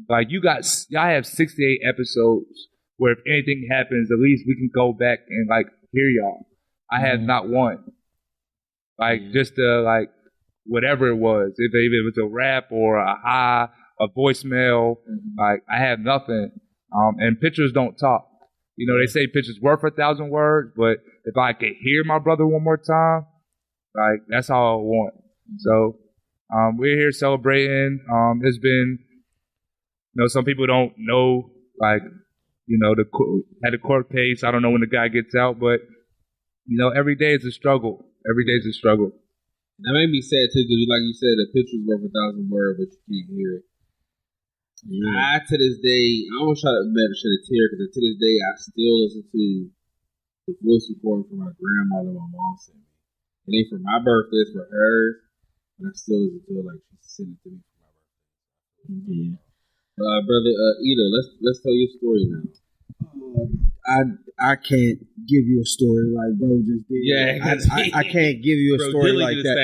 like y'all have 68 episodes where if anything happens, at least we can go back and like hear y'all. I have not one. Like just like whatever it was, if it was a rap or a voicemail, like I have nothing. And pictures don't talk. They say pictures worth 1,000 words, but if I could hear my brother one more time, like that's all I want. So we're here celebrating. It's been, some people don't know, like had a court case. I don't know when the guy gets out, but every day is a struggle. Every day's a struggle. That made me sad too, because like you said, the picture's worth 1,000 words, but you can't hear it. I to this day, I almost try to shed a tear because to this day I still listen to the voice recording from my grandmother, my mom sent me. It ain't for my birthday, it's for hers, and I still listen to it like she sent it to me for my birthday. Yeah. Brother Ida, let's tell your story now. I can't give you a story like bro just did. Yeah, I can't give you a story like that.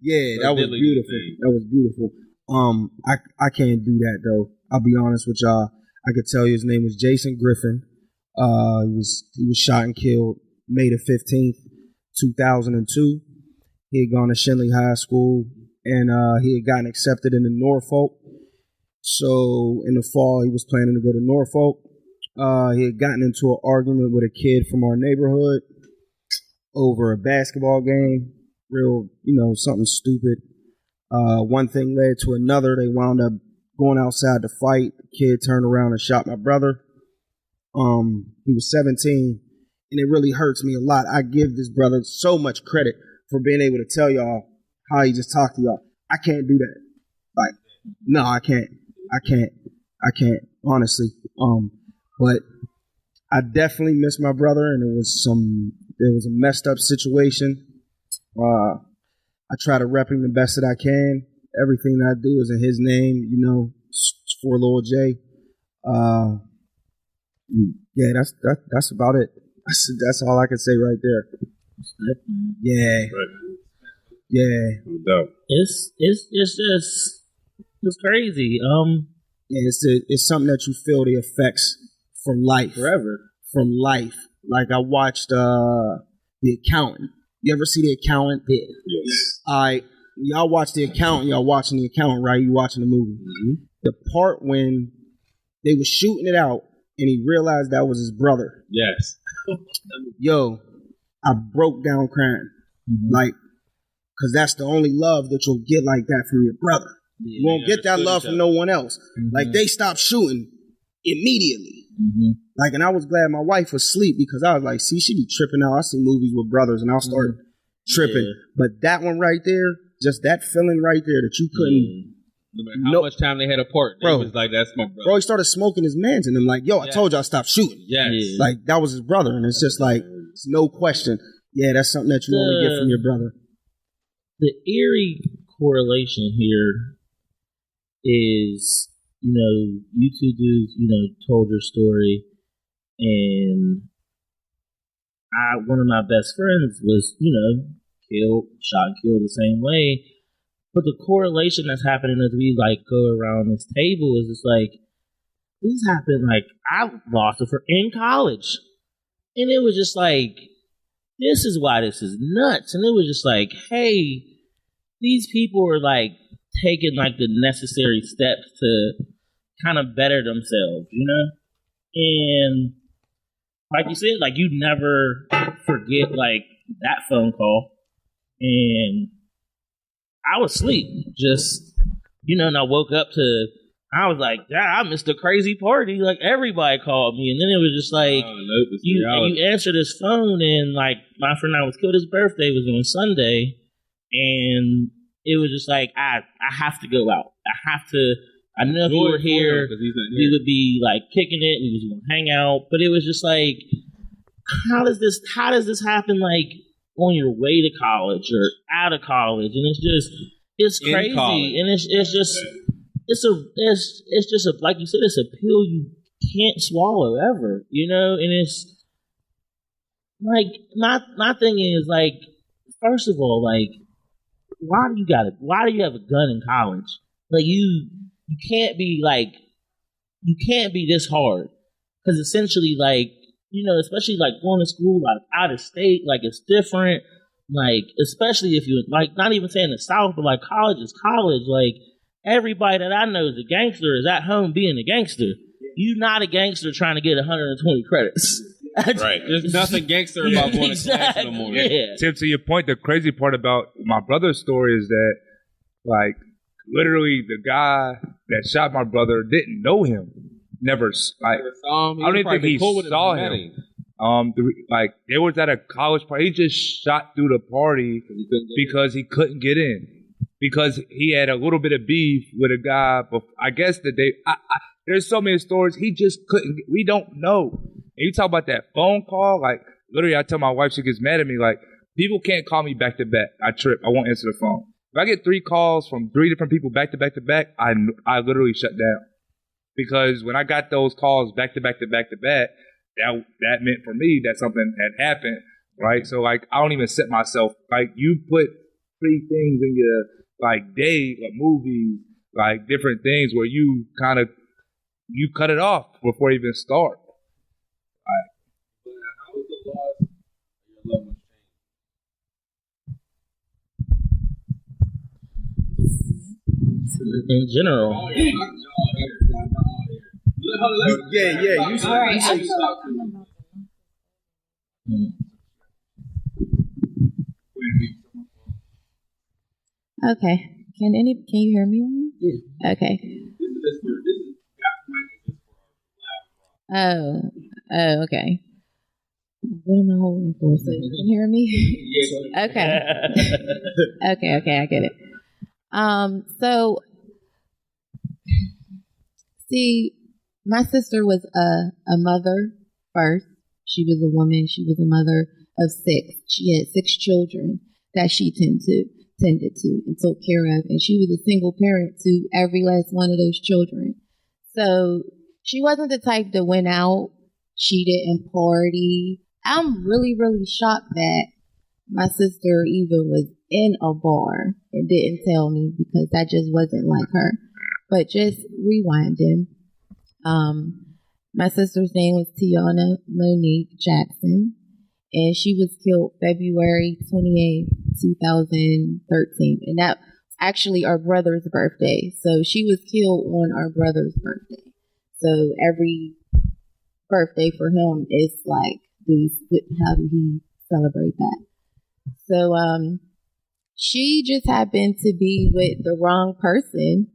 Yeah, that was beautiful. That was beautiful. I can't do that though. I'll be honest with y'all. I could tell you his name was Jason Griffin. He was shot and killed May the 15th, 2002. He had gone to Shenley High School and he had gotten accepted into Norfolk. So in the fall, he was planning to go to Norfolk. He had gotten into an argument with a kid from our neighborhood over a basketball game. Real, something stupid. One thing led to another. They wound up going outside to fight. The kid turned around and shot my brother. He was 17, and it really hurts me a lot. I give this brother so much credit for being able to tell y'all how he just talked to y'all. I can't do that. Like, no, I can't, honestly. But I definitely miss my brother, and there was a messed up situation. I try to rep him the best that I can. Everything that I do is in his name, for Lord J. Yeah, that's about it. That's all I can say right there. Yeah. Yeah. No. It's crazy. Yeah, it's something that you feel the effects from life. Forever. From life. Like I watched The Accountant. You ever see The Accountant? Yes. Y'all watch The Accountant. Y'all watching The Accountant, right? You watching the movie. Mm-hmm. The part when they were shooting it out and he realized that was his brother. Yes. Yo, I broke down crying. Mm-hmm. Like, because that's the only love that you'll get like that from your brother. Yeah, you won't get that love from no one else. Mm-hmm. Like, they stopped shooting immediately. Mm-hmm. Like, and I was glad my wife was asleep because I was like, see, she be tripping out. I see movies with brothers and I'll start tripping. Yeah. But that one right there, just that feeling right there that you couldn't. No matter how much time they had apart, bro, it was like, that's my brother. Bro, he started smoking his mans and I'm like, yo, I told you I stopped shooting. Yes. Yeah. Like, that was his brother. And it's just like, it's no question. Yeah, that's something that you only get from your brother. The eerie correlation here is, you two dudes, told your story, and one of my best friends was, shot and killed the same way. But the correlation that's happening as we go around this table is just this happened. I lost a friend in college, and it was just this is why this is nuts. And it was just hey, these people are taking the necessary steps to kind of better themselves, And like you said, you never forget that phone call. And I was asleep, and I woke up I was like, I missed a crazy party. Everybody called me. And then it was just you answer this phone, and my friend that was killed, his birthday was on Sunday. And it was just I have to go out. I know if you were here, we would be kicking it. We was going to hang out. But it was just how does this happen on your way to college or out of college? And it's crazy. And it's just like you said, it's a pill you can't swallow ever, and it's my thing is first of all, why do you have a gun in college? You can't be this hard, because essentially especially going to school out of state, it's different. Especially if you not even saying the South, but college is college. Everybody that I know is a gangster is at home being a gangster. You're not a gangster trying to get 120 credits. Right. There's nothing gangster about going to class no more. Yeah. Tim, to your point, the crazy part about my brother's story is that, literally the guy that shot my brother didn't know him. Never saw him. I don't even think he saw him. They was at a college party. He just shot through the party because he couldn't get in. because he had a little bit of beef with a guy. But I guess the day, there's so many stories he just couldn't. We don't know. And you talk about that phone call, like literally, I tell my wife, she gets mad at me, like people can't call me back to back. I trip. I won't answer the phone. If I get 3 calls from 3 different people back to back to back, I literally shut down. Because when I got those calls back to back to back to back, that meant for me that something had happened, right? So like I don't even set myself, like you put 3 things in your like day, like movies, like different things where you kind of you cut it off before you even start. But how was the loss of your loved ones? In general. Yeah. You All right. Okay. Can you hear me? Yeah. Okay. Oh, okay. What am I holding for? So you can hear me? Okay. Okay, I get it. So see, my sister was a mother first. She was a woman. She was a mother of 6. She had 6 children that she tended to and took care of. And she was a single parent to every last one of those children. So she wasn't the type that went out. She didn't party. I'm really, really shocked that my sister even was in a bar and didn't tell me, because that just wasn't like her. But just rewinding. My sister's name was Tiana Monique Jackson, and she was killed February 28th, 2013. And that was actually our brother's birthday. So she was killed on our brother's birthday. So every birthday for him is like, how do he celebrate that? So she just happened to be with the wrong person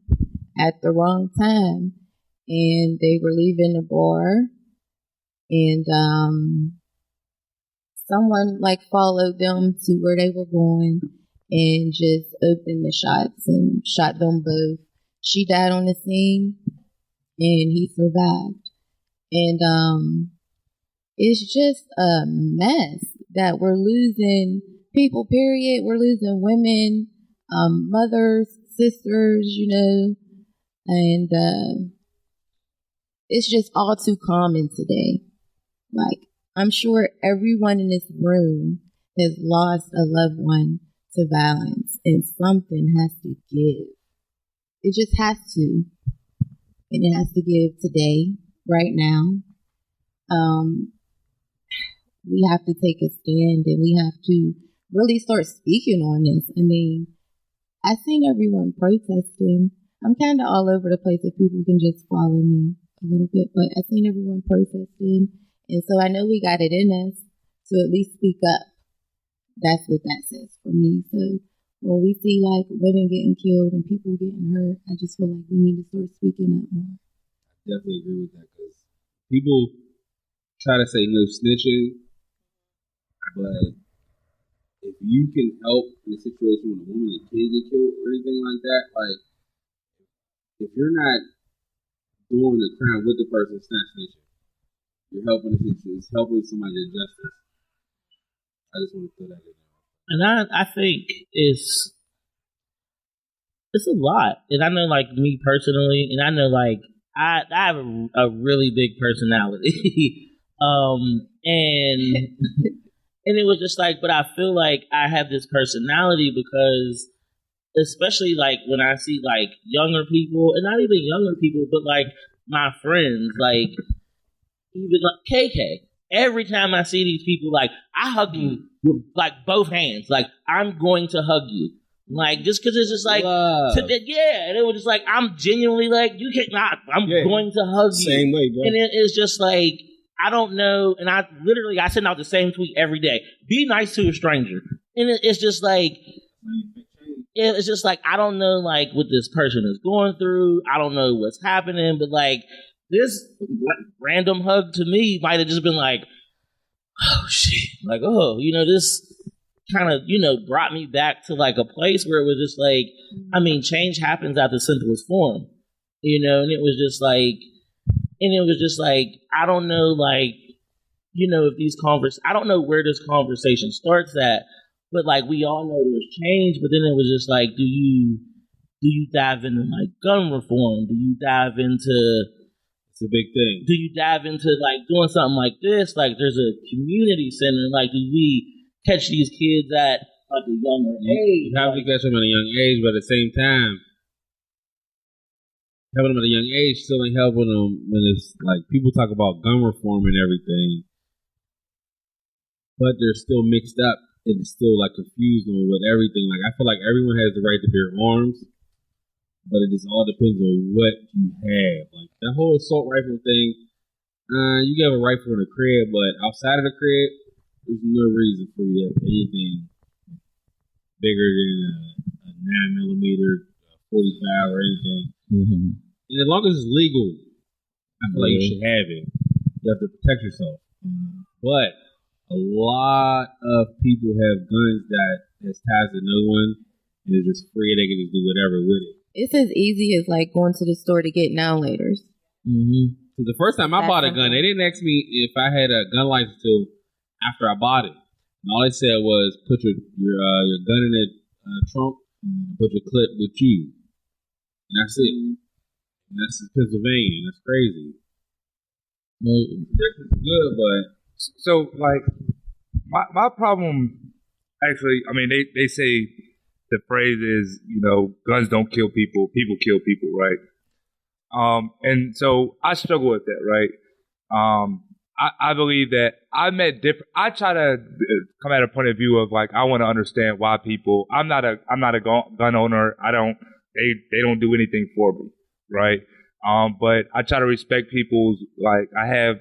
at the wrong time. And they were leaving the bar, and someone like followed them to where they were going and just opened the shots and shot them both. She died on the scene and he survived. And it's just a mess that we're losing people, period. We're losing women, mothers, sisters, and it's just all too common today. Like, I'm sure everyone in this room has lost a loved one to violence, and something has to give. It just has to. And it has to give today, right now. We have to take a stand, and we have to really start speaking on this. I mean, I've seen everyone protesting. I'm kind of all over the place if people can just follow me a little bit, but I've seen everyone protesting, and so I know we got it in us to at least speak up. That's what that says for me. So when we see like women getting killed and people getting hurt, I just feel like we need to start speaking up more. I definitely agree with that, because people try to say no snitching, but if you can help in a situation when a woman and kid get killed or anything like that, like if you're not doing the crime with the person, it's not snitching. You're helping it's helping somebody get justice. I just want to throw that in there. And I think it's a lot. And I know, like, me personally, and I know, like, I have a really big personality. And it was just like, but I feel like I have this personality because, especially like when I see like younger people, and not even younger people, but like my friends, like even like KK. Every time I see these people, like I hug you with like both hands, like I'm going to hug you, like just because it's just like, and it was just like I'm genuinely like you can't not. I'm going to hug you. Same way, bro. And it's just like I don't know, and I send out the same tweet every day. Be nice to a stranger, and it's just like. It's just like, I don't know, like, what this person is going through. I don't know what's happening, but, like, this random hug to me might have just been like, oh, shit. Like, oh, this kind of, brought me back to like a place where it was just like, I mean, change happens at the simplest form, and it was just like, I don't know, like, if these I don't know where this conversation starts at, but like, we all know there's change, but then it was just like, do you dive into like gun reform? Do you dive into, it's a big thing. Do you dive into like doing something like this? Like, there's a community center, like, do we catch these kids at like a younger age? You have to catch them at a young age, but at the same time, having them at a young age still ain't helping them when it's like people talk about gun reform and everything, but they're still mixed up and still like confused on what everything. Like, I feel like everyone has the right to bear arms, but it just all depends on what you have. Like that whole assault rifle thing, you can have a rifle in a crib, but outside of the crib, there's no reason for you to have anything bigger than a 9mm, 45 or anything. Mm-hmm. And as long as it's legal, I feel like you should have it. You have to protect yourself. Mm-hmm. But a lot of people have guns that has ties to no one, and they're just free. They can just do whatever with it. It's as easy as like going to the store to get now-laters. Mm-hmm. So the first time I bought a gun, they didn't ask me if I had a gun license till after I bought it. And all they said was put your gun in the trunk, put your clip with you, and that's it. And that's in Pennsylvania. That's crazy. Texas is good, but so like my problem actually, I mean, they say the phrase is, guns don't kill people, people kill people, right? And so I struggle with that, right? I believe that I try to come at a point of view of like, I want to understand why people, I'm not a gun owner. They don't do anything for me. Right. But I try to respect people's, like, I have,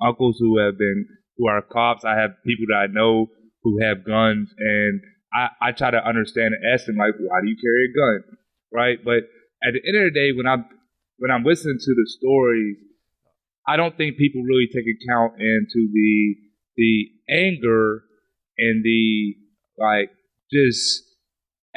uncles who are cops. I have people that I know who have guns, and I try to understand and ask them, like, why do you carry a gun? Right. But at the end of the day, when I'm listening to the stories, I don't think people really take account into the anger and the, like, just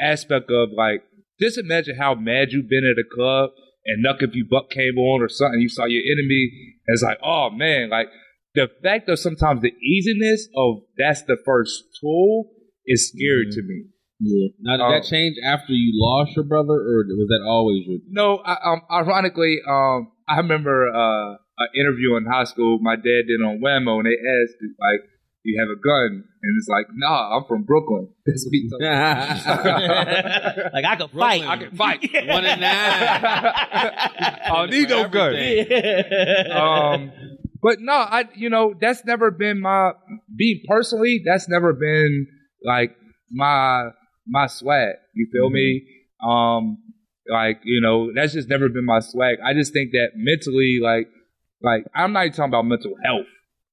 aspect of, like, just imagine how mad you've been at a club and Knuck If You Buck came on or something, you saw your enemy, and it's like, oh man, like the fact of sometimes the easiness of that's the first tool is scary to me. Yeah. Now, did that change after you lost your brother, or was that always your? No, ironically, I remember an interview in high school my dad did on Whammo, and they asked, like, do you have a gun? And it's like, nah, I'm from Brooklyn. That's what he told me. Like, I can fight. I can fight. 1 in 9. I don't need no gun. But no, that's never been personally, that's never been like my swag. You feel me? Like, that's just never been my swag. I just think that mentally, like I'm not even talking about mental health.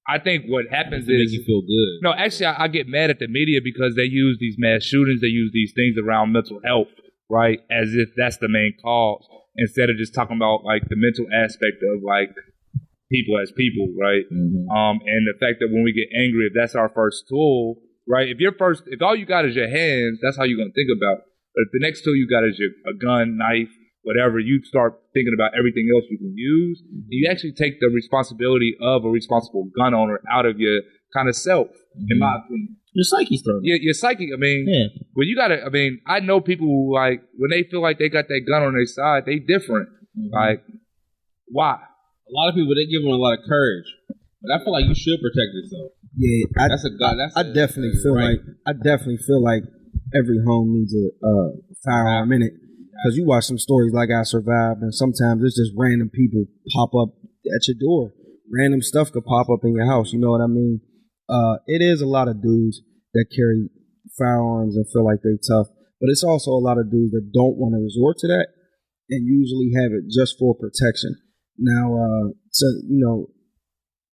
I think what happens is make you feel good. No, actually, I get mad at the media because they use these mass shootings, they use these things around mental health, right, as if that's the main cause, instead of just talking about like the mental aspect of like people as people, right? Mm-hmm. And the fact that when we get angry, if that's our first tool, right? If all you got is your hands, that's how you're gonna think about it. But if the next tool you got is a gun, knife, whatever, you start thinking about everything else you can use. And you actually take the responsibility of a responsible gun owner out of your kind of self, in my opinion. Your psyche's thrown. Yeah, your psyche. I mean, when you gotta, I know people who, like, when they feel like they got that gun on their side, they different. Mm-hmm. Like, why? A lot of people, they give them a lot of courage. But I feel like you should protect yourself. Yeah, I definitely feel like every home needs a firearm in it. Because you watch some stories like I Survived, and sometimes it's just random people pop up at your door. Random stuff could pop up in your house. You know what I mean? It is a lot of dudes that carry firearms and feel like they tough, but it's also a lot of dudes that don't want to resort to that and usually have it just for protection. Now,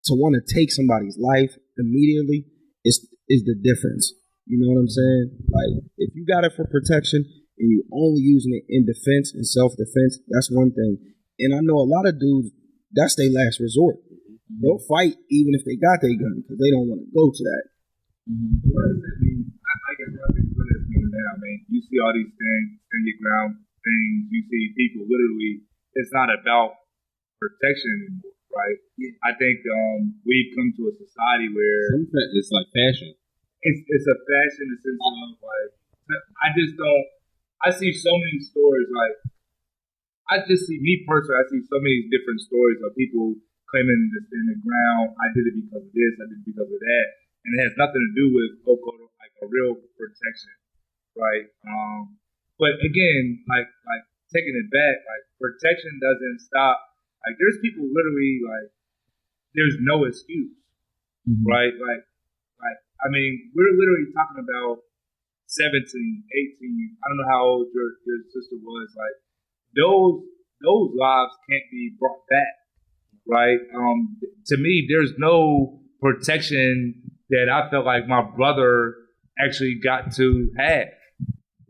to want to take somebody's life immediately is the difference. You know what I'm saying? Like, if you got it for protection and you only using it in defense and self-defense, that's one thing. And I know a lot of dudes, that's their last resort. They'll fight even if they got their gun because they don't want to go to that. Mm-hmm. What does that mean? I I mean, you see all these things, stand your ground things. You see people literally. It's not about protection anymore, right? Yeah. I think we've come to a society where it's like fashion. It's a fashion in the sense of like I just don't. I see so many stories like I just see me personally. I see so many different stories of people claiming to stand the ground. I did it because of this. I did it because of that, and it has nothing to do with like a real protection, right? But again, like taking it back, like protection doesn't stop. Like there's people literally like there's no excuse, right? Like I mean, we're literally talking about 17, 18. I don't know how old your sister was. Like those lives can't be brought back, right? To me, there's no protection that I felt like my brother actually got to have,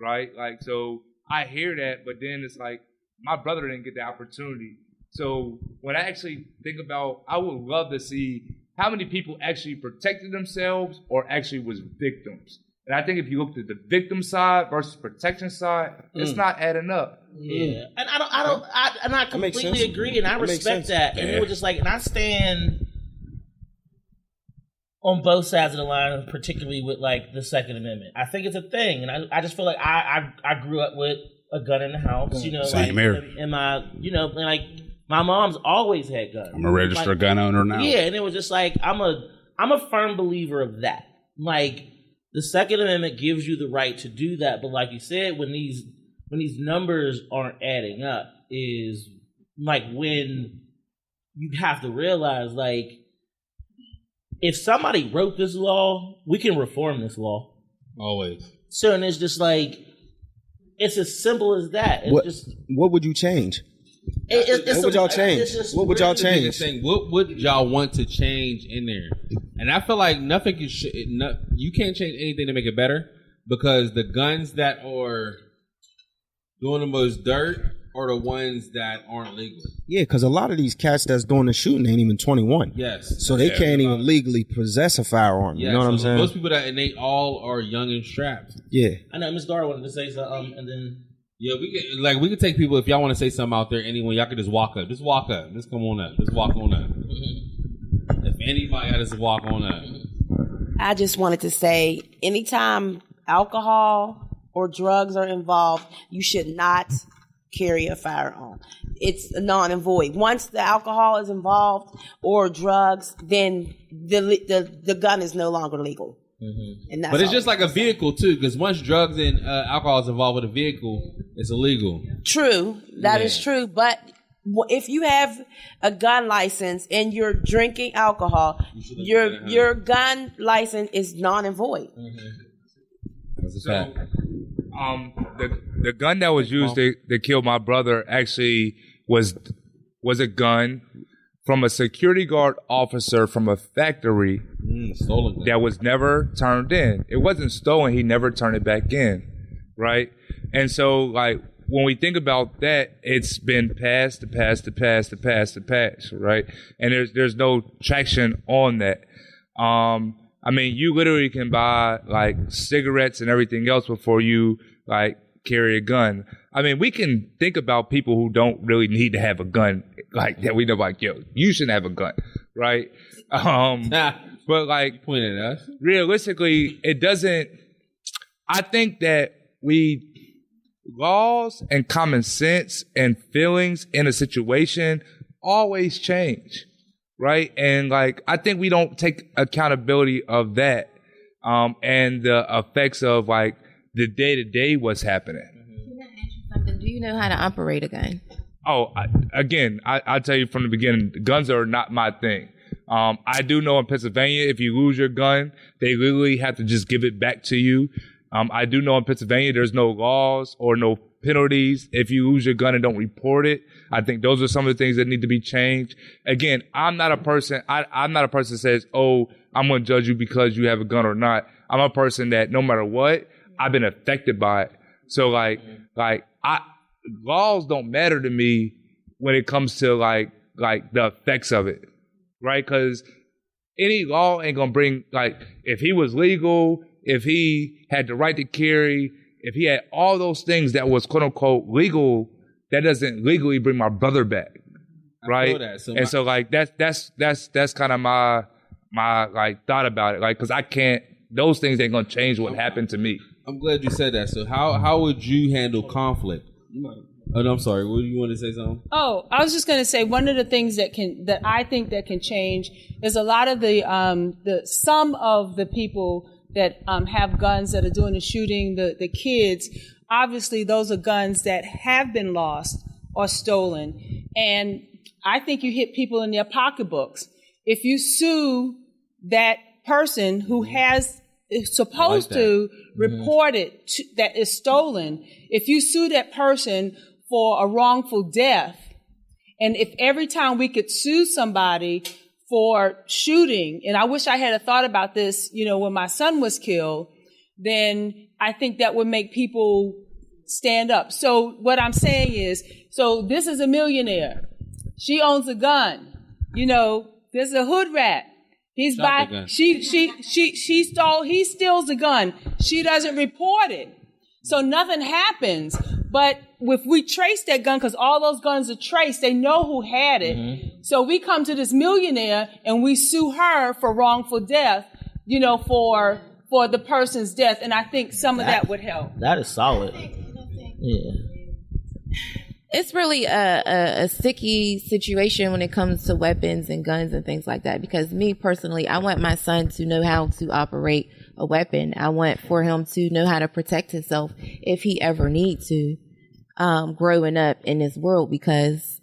right? Like, so I hear that, but then it's like my brother didn't get the opportunity. So when I actually think about, I would love to see how many people actually protected themselves or actually was victims. And I think if you looked at the victim side versus protection side, it's not adding up. Yeah, and I completely agree, and I respect that. And it was just like, and I stand on both sides of the line, particularly with like the Second Amendment. I think it's a thing, and I just feel like I grew up with a gun in the house, you know, Same like here. and my, you know, and like my mom's always had guns. I'm a registered gun owner now. Yeah, and it was just like I'm a firm believer of that. Like the Second Amendment gives you the right to do that, but like you said, when these numbers aren't adding up, is like when you have to realize, like, if somebody wrote this law, we can reform this law. Always. So, and it's just like, it's as simple as that. It's what would you change? What would y'all change? What would y'all change? What would y'all want to change in there? And I feel like nothing you can't change anything to make it better, because the guns that are doing the most dirt are the ones that aren't legal. Yeah, because a lot of these cats that's doing the shooting ain't even 21. Yes. So they can't even legally possess a firearm. Yeah, you know what I'm saying? Most people and they all are young and strapped. Yeah. I know Ms. Dara wanted to say something, and then yeah, we could take people, if y'all want to say something out there, anyone, y'all could just walk up. Just walk up. Just come on up. Just walk on up. If anybody, y'all just walk on up. I just wanted to say, anytime alcohol or drugs are involved, you should not carry a firearm. It's non and void. Once the alcohol is involved or drugs, then the gun is no longer legal. And that's but it's just like a vehicle too, because once drugs and alcohol is involved with a vehicle, it's illegal. True, that is true. But if you have a gun license and you're drinking alcohol, your gun license is non and void. That's a fact. The gun that was used to kill my brother actually was a gun from a security guard officer from a factory stolen that was never turned in. It wasn't stolen. He never turned it back in, right? And so, like, when we think about that, it's been passed, right? And there's no traction on that. I mean, you literally can buy, like, cigarettes and everything else before you, like, carry a gun. I mean, we can think about people who don't really need to have a gun like that. We know, like, yo, you shouldn't have a gun, right? But, like, pointing at us, realistically, it doesn't. I think that laws and common sense and feelings in a situation always change, right? And, like, I think we don't take accountability of that and the effects of, like, the day-to-day what's happening. Can I ask you something? Do you know how to operate a gun? Oh, I'll tell you from the beginning, guns are not my thing. I do know in Pennsylvania, if you lose your gun, they literally have to just give it back to you. I do know in Pennsylvania, there's no laws or no penalties if you lose your gun and don't report it. I think those are some of the things that need to be changed. Again, I'm not a person that says, oh, I'm going to judge you because you have a gun or not. I'm a person that no matter what, I've been affected by it. So laws don't matter to me when it comes to like the effects of it, right? Because any law ain't gonna bring, like, if he was legal, if he had the right to carry, if he had all those things that was quote unquote legal, that doesn't legally bring my brother back, right? So like that's kind of my like thought about it, like because I can't. Those things ain't gonna change what happened to me. I'm glad you said that. So how would you handle conflict? Oh, no, I'm sorry. What do you want to say something? Oh, I was just going to say one of the things that I think that can change is a lot of some of the people that have guns that are doing the shooting, the kids. Obviously, those are guns that have been lost or stolen, and I think you hit people in their pocketbooks if you sue that person who is supposed to report it that is stolen. If you sue that person for a wrongful death, and if every time we could sue somebody for shooting, and I wish I had a thought about this, when my son was killed, then I think that would make people stand up. So what I'm saying is, this is a millionaire. She owns a gun. There's a hood rat. He steals the gun. She doesn't report it. So nothing happens. But if we trace that gun, because all those guns are traced, they know who had it. Mm-hmm. So we come to this millionaire and we sue her for wrongful death, for the person's death. And I think some of that would help. That is solid. Yeah. It's really a sticky situation when it comes to weapons and guns and things like that. Because me personally, I want my son to know how to operate a weapon. I want for him to know how to protect himself if he ever needs to, growing up in this world. Because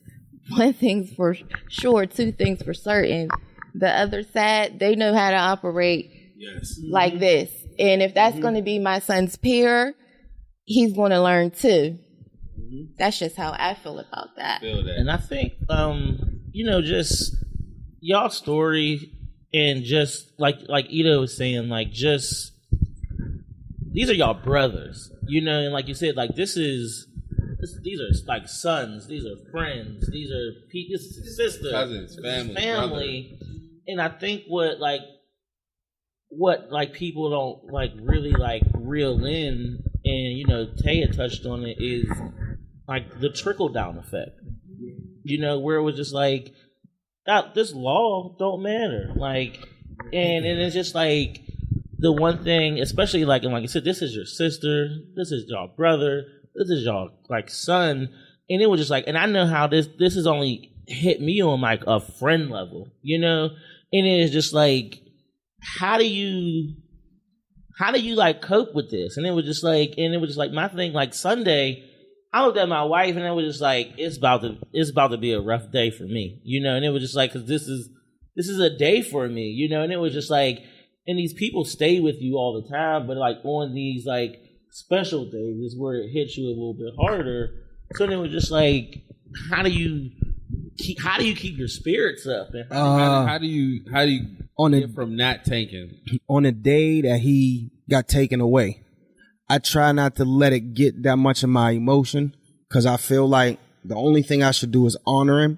one thing's for sure, two things for certain. The other side, they know how to operate like this. And if that's going to be my son's peer, he's going to learn too. That's just how I feel about that. And I think, just y'all story and just like Ida was saying, like just these are y'all brothers, and like you said, like these are like sons, these are friends, these are sisters, cousins, family, and I think what people don't like really like reel in, and Taya touched on it, is like the trickle down effect, where it was just like that. This law don't matter, like, and it's just like the one thing, especially like I said, this is your sister, this is your brother, this is your like son, and it was just like, and I know how this has only hit me on like a friend level, and it's just like, how do you like cope with this? And it was just like my thing, like Sunday, I looked at my wife and it was just like, it's about to be a rough day for me, and it was just like, cause this is a day for me, and it was just like, and these people stay with you all the time, but like on these like special days is where it hits you a little bit harder. So then it was just like, how do you keep your spirits up? And how do you get from not taking? On the day that he got taken away, I try not to let it get that much of my emotion, because I feel like the only thing I should do is honor him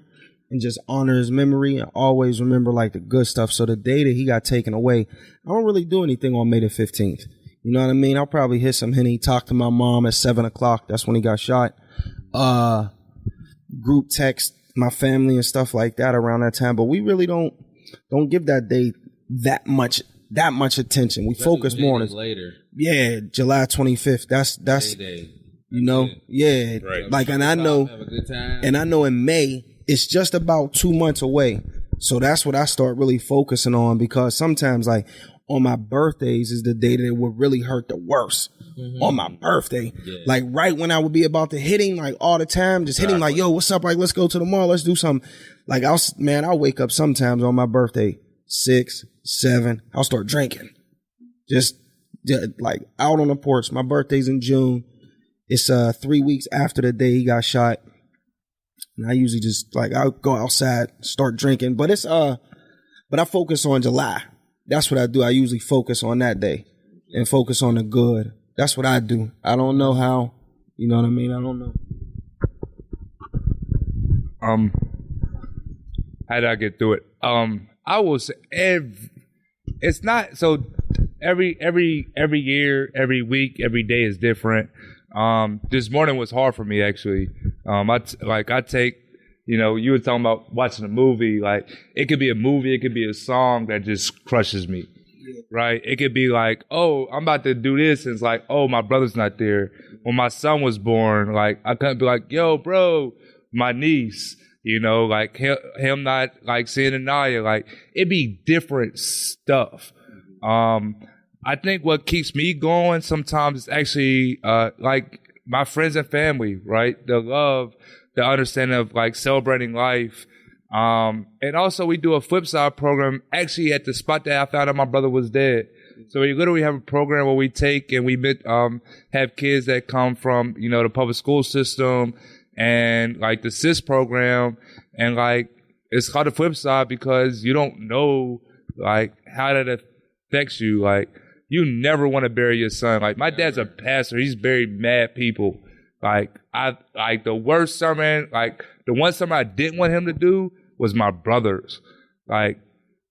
and just honor his memory and always remember like the good stuff. So the day that he got taken away, I don't really do anything on May the 15th. You know what I mean? I'll probably hit some Henny, talk to my mom at 7:00. That's when he got shot. Group text my family and stuff like that around that time. But we really don't give that day that much attention. We focus more on it later. Yeah, July 25th. That's day. Yeah. Right. Like, and I know, have a good time. and I know in May it's just about 2 months away. So that's what I start really focusing on, because sometimes like on my birthdays is the day that it would really hurt the worst. Mm-hmm. On my birthday, like right when I would be about to hit him like all the time, just hitting like, yo, what's up? Like, let's go to the mall. Let's do something. Like I'll wake up sometimes on my birthday, 6, 7. I'll start drinking. Just like out on the porch. My birthday's in June. It's 3 weeks after the day he got shot. And I usually just like, I'll go outside, start drinking, but but I focus on July. That's what I do. I usually focus on that day and focus on the good. That's what I do. I don't know how, you know what I mean? I don't know. How did I get through it? I will say it's not so every year, every week, every day is different. This morning was hard for me actually. I take, you were talking about watching a movie. Like it could be a movie, it could be a song that just crushes me. Right? It could be like, oh, I'm about to do this, and it's like, oh, my brother's not there. When my son was born, like I couldn't be like, yo, bro, my niece. Like him not like seeing Anaya. Like it be different stuff. I think what keeps me going sometimes is actually like my friends and family, right? The love, the understanding of like celebrating life. And also we do a flip side program actually at the spot that I found out my brother was dead. So we literally have a program where we take and we have kids that come from, the public school system and like the SIS program. And like, it's called the flip side because you don't know like how that affects you. Like you never want to bury your son. Like my dad's a pastor. He's buried mad people. Like the worst sermon, like the one sermon I didn't want him to do was my brother's. Like,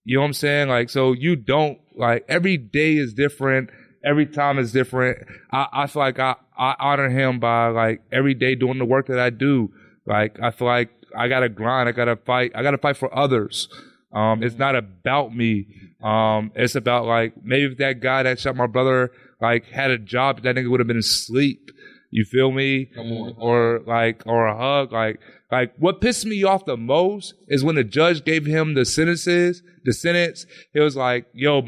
you know what I'm saying? Like, so you don't, like, every day is different. Every time is different. I feel like I honor him by, like, every day doing the work that I do. Like, I feel like I got to grind. I got to fight for others. It's not about me. It's about, like, maybe if that guy that shot my brother, like, had a job, that nigga would have been asleep. You feel me? Come on. Or a hug. Like what pissed me off the most is when the judge gave him the sentence, it was like, yo,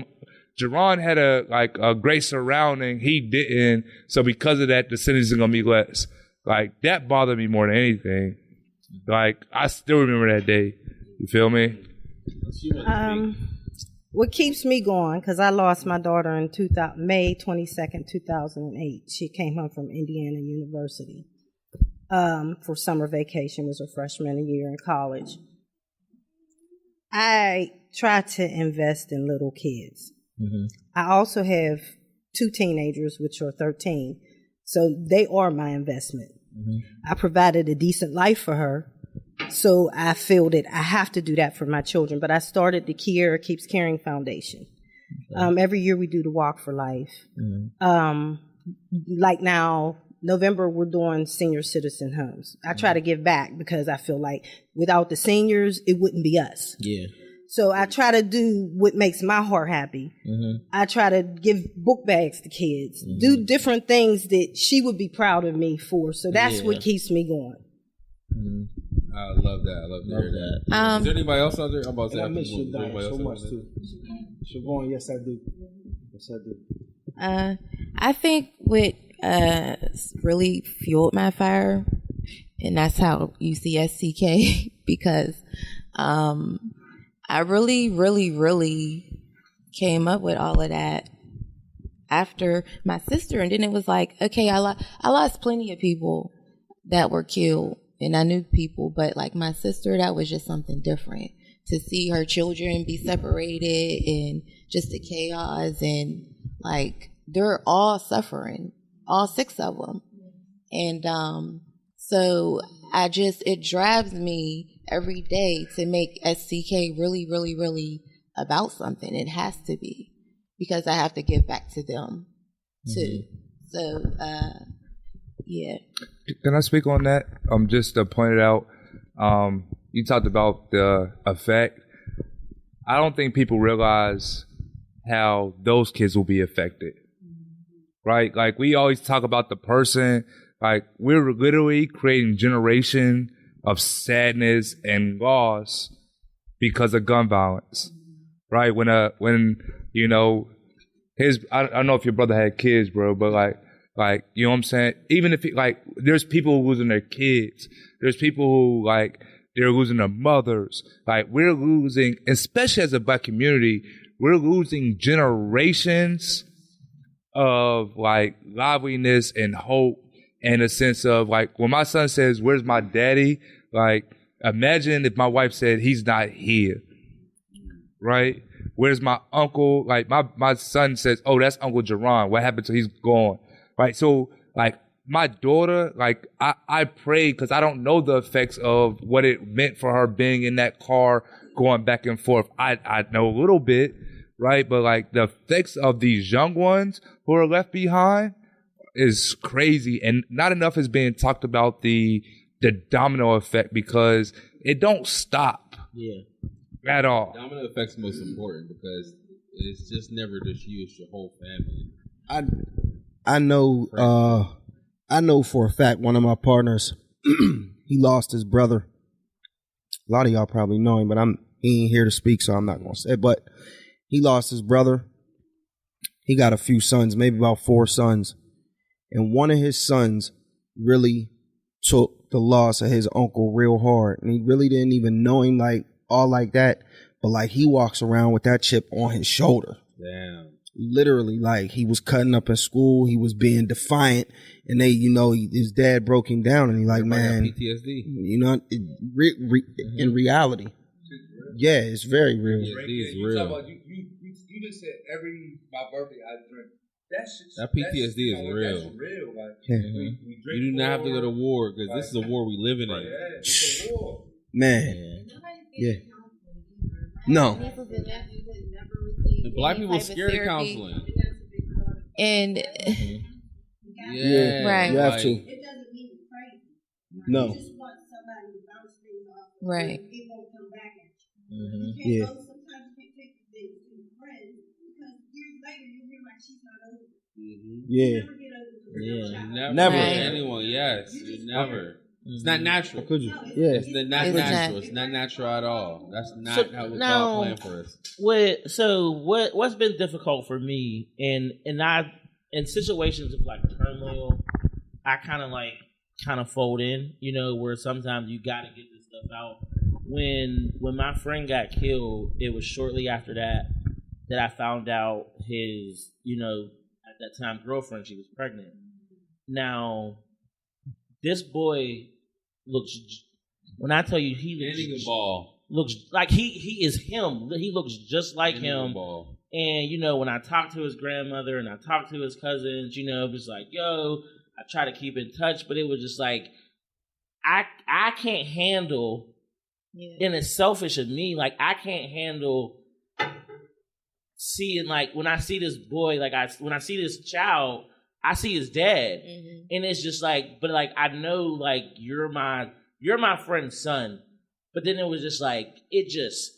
Jerron had a great surrounding. He didn't. So because of that, the sentence is going to be less. Like that bothered me more than anything. Like I still remember that day. You feel me? What keeps me going, because I lost my daughter in May 22nd, 2008. She came home from Indiana University for summer vacation, was her freshman year in college. I try to invest in little kids. Mm-hmm. I also have 2 teenagers, which are 13. So they are my investment. Mm-hmm. I provided a decent life for her. So I feel that I have to do that for my children. But I started the Kiera Keeps Caring Foundation. Okay. Every year we do the Walk for Life. Mm-hmm. Like now, November, we're doing senior citizen homes. I try to give back because I feel like without the seniors, it wouldn't be us. Yeah. So I try to do what makes my heart happy. Mm-hmm. I try to give book bags to kids, do different things that she would be proud of me for. So that's what keeps me going. Mm-hmm. I love that. I love to hear that. Is there anybody else out there? I'm about to say I miss your diet so much too. Siobhan, yes I do. Yes I do. I think what really fueled my fire, and that's how you see STK, because I really, really, really came up with all of that after my sister, and then it was like, okay, I lost plenty of people that were killed. And I knew people, but like my sister, that was just something different. To see her children be separated and just the chaos, and like they're all suffering, all 6 of them. And so it drives me every day to make SCK really, really, really about something. It has to be, because I have to give back to them too. So, yeah. Can I speak on that? Just to point it out, you talked about the effect. I don't think people realize how those kids will be affected, right? Like we always talk about the person, like we're literally creating generation of sadness and loss because of gun violence, right? When I don't know if your brother had kids, bro, but like, you know what I'm saying? Even if, there's people who losing their kids. There's people who, they're losing their mothers. Like, we're losing, especially as a black community, we're losing generations of, liveliness and hope, and a sense of, when my son says, where's my daddy? Imagine if my wife said, he's not here. Right? Where's my uncle? My son says, oh, that's Uncle Jerron. What happened to he's gone? Right, so my daughter, I pray, because I don't know the effects of what it meant for her being in that car, going back and forth. I know a little bit, right? But like the effects of these young ones who are left behind is crazy, and not enough is being talked about the domino effect because it don't stop. Yeah. At all. Domino effect's most important because it's just never just you, it's your whole family. I know for a fact one of my partners he lost his brother. A lot of y'all probably know him, but he ain't here to speak, so I'm not gonna say it. But he lost his brother. He got a few sons, maybe about 4 sons. And one of his sons really took the loss of his uncle real hard. And he really didn't even know him like that. But like he walks around with that chip on his shoulder. Damn. Literally, like he was cutting up in school. He was being defiant. And his dad broke him down. And he like, man, PTSD. You know, in reality. Yeah, it's very real. PTSD is real. You just said my birthday I drink. That PTSD is real. That's real. Like, you do not have to go to war because this is a war we living in. Yeah, it's a war. Man. Yeah. No. And black people scared of counseling. And yeah, right. You have to. It doesn't mean it's crazy. No. You just want somebody to bounce things off. Right. It won't come back at you. Mm-hmm. Yeah. Sometimes you can't take the things to your friends because years later you'll hear like she's not over it. Yeah. You never get over it. Never. Right. Anyone, yes. You never. It's not natural. Could you? Yeah. It's not It's natural. not. It's not natural at all. That's not So, how now- God planned for us. What's been difficult for me and I in situations of like turmoil, I kind of fold in, where sometimes you got to get this stuff out. When my friend got killed, it was shortly after that I found out his, at that time girlfriend, she was pregnant. Now, this boy looks, when I tell you looks like he is him. He looks just like him. And, when I talk to his grandmother and I talk to his cousins, just like, yo, I try to keep in touch, but it was just like, I can't handle, and it's selfish of me, like, I can't handle seeing, like, when I see this boy, like, when I see this child, I see his dad. Mm-hmm. And it's just like, but like, I know, like, you're my friend's son. But then it was just like, it just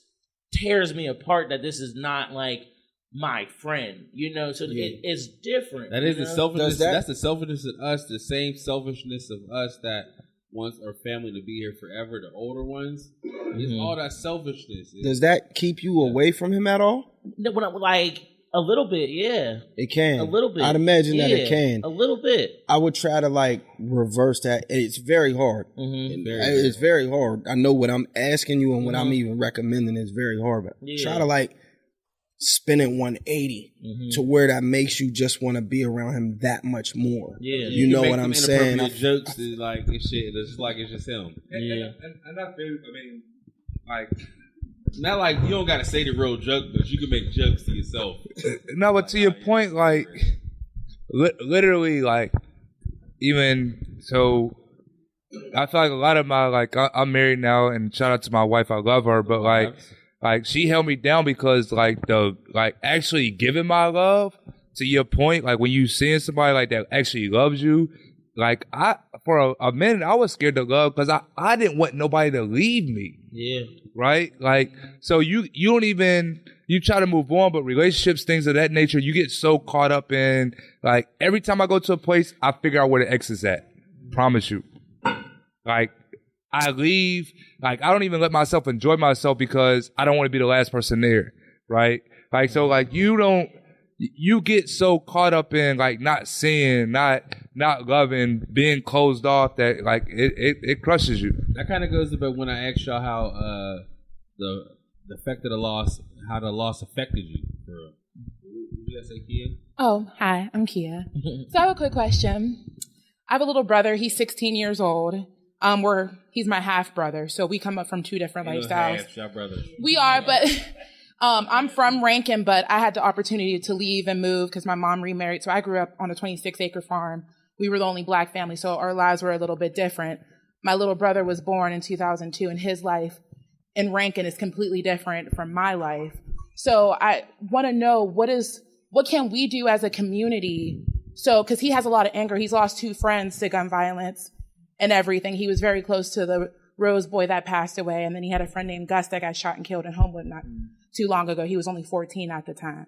tears me apart that this is not like my friend, so it's different. That is the selfishness. That's the selfishness of us, the same selfishness of us that wants our family to be here forever, the older ones. It's all that selfishness. Does that keep you away from him at all? No, like a little bit, yeah. It can. A little bit. I'd imagine that it can. A little bit. I would try to like reverse that. It's very hard. It's very hard. I know what I'm asking you and what I'm even recommending is very hard. But try to like spin it 180 to where that makes you just want to be around him that much more. Yeah. You know what I'm saying? Jokes is like it's shit. It's like it's just him. And I mean, like. Not like you don't gotta say the real joke, but you can make jokes to yourself. No, but to your point, like literally, like even so, I feel like a lot of my I'm married now, and shout out to my wife, I love her, but like she held me down because actually giving my love. To your point, like when you seeing somebody like that actually loves you, like for a minute I was scared to love because I didn't want nobody to leave me. Yeah. Right? Like, so you don't even, you try to move on, but relationships, things of that nature, you get so caught up in, like, every time I go to a place, I figure out where the X is at. Promise you. Like, I leave, like, I don't even let myself enjoy myself because I don't want to be the last person there. Right? Like, so, like, you get so caught up in, like, not seeing, not loving, being closed off that, like, it crushes you. That kind of goes about when I asked y'all how the effect of the loss, how the loss affected you. Did you guys say Kia? Oh, hi, I'm Kia. So I have a quick question. I have a little brother. He's 16 years old. He's my half brother, so we come up from 2 different lifestyles. Half, y'all brothers. We are, but I'm from Rankin, but I had the opportunity to leave and move because my mom remarried. So I grew up on a 26-acre farm. We were the only black family, so our lives were a little bit different. My little brother was born in 2002, and his life in Rankin is completely different from my life. So I want to know what can we do as a community? So, because he has a lot of anger. He's lost 2 friends to gun violence and everything. He was very close to the Rose boy that passed away. And then he had a friend named Gus that got shot and killed in Homewood not too long ago. He was only 14 at the time.